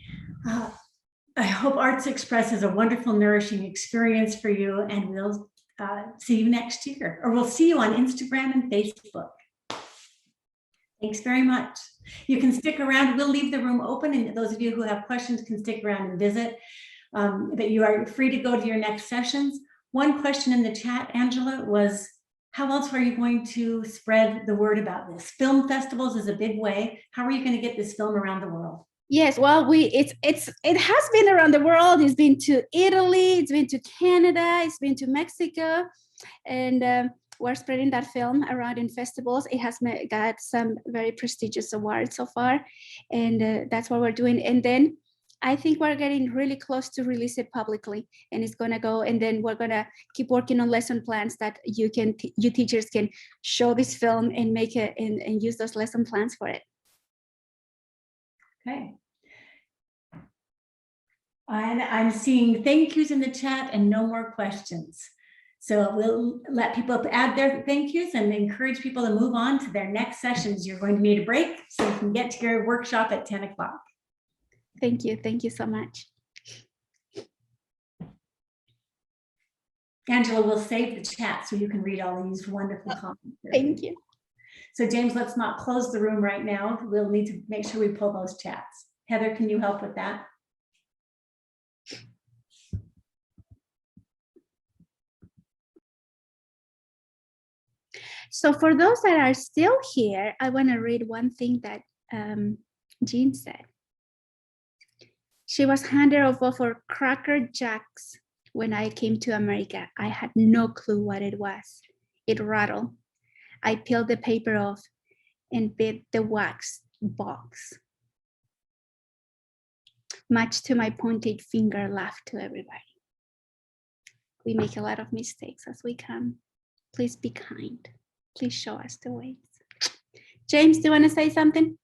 I hope Arts Express is a wonderful, nourishing experience for you, and we'll see you next year, or we'll see you on Instagram and Facebook. Thanks very much. You can stick around. We'll leave the room open, and those of you who have questions can stick around and visit. But you are free to go to your next sessions. One question in the chat, Angela, was how else are you going to spread the word about this? Film festivals is a big way. How are you going to get this film around the world? Yes, well, it has been around the world. It's been to Italy, it's been to Canada, it's been to Mexico, and we're spreading that film around in festivals. It has got some very prestigious awards so far, and that's what we're doing. And then I think we're getting really close to release it publicly, and it's gonna go. And then we're gonna keep working on lesson plans that you teachers can show this film and make it and use those lesson plans for it. Okay. And I'm seeing thank yous in the chat and no more questions. So we'll let people add their thank yous and encourage people to move on to their next sessions. You're going to need a break so you can get to your workshop at 10 o'clock. Thank you. Thank you so much. Angela will save the chat so you can read all these wonderful comments. Thank you. So James, let's not close the room right now. We'll need to make sure we pull those chats. Heather, can you help with that? So for those that are still here, I want to read one thing that Jean said. She was handed over for Cracker Jacks when I came to America. I had no clue what it was. It rattled. I peeled the paper off and bit the wax box. Much to my pointed finger laughed to everybody. We make a lot of mistakes as we come. Please be kind. Please show us the ways. James, do you want to say something?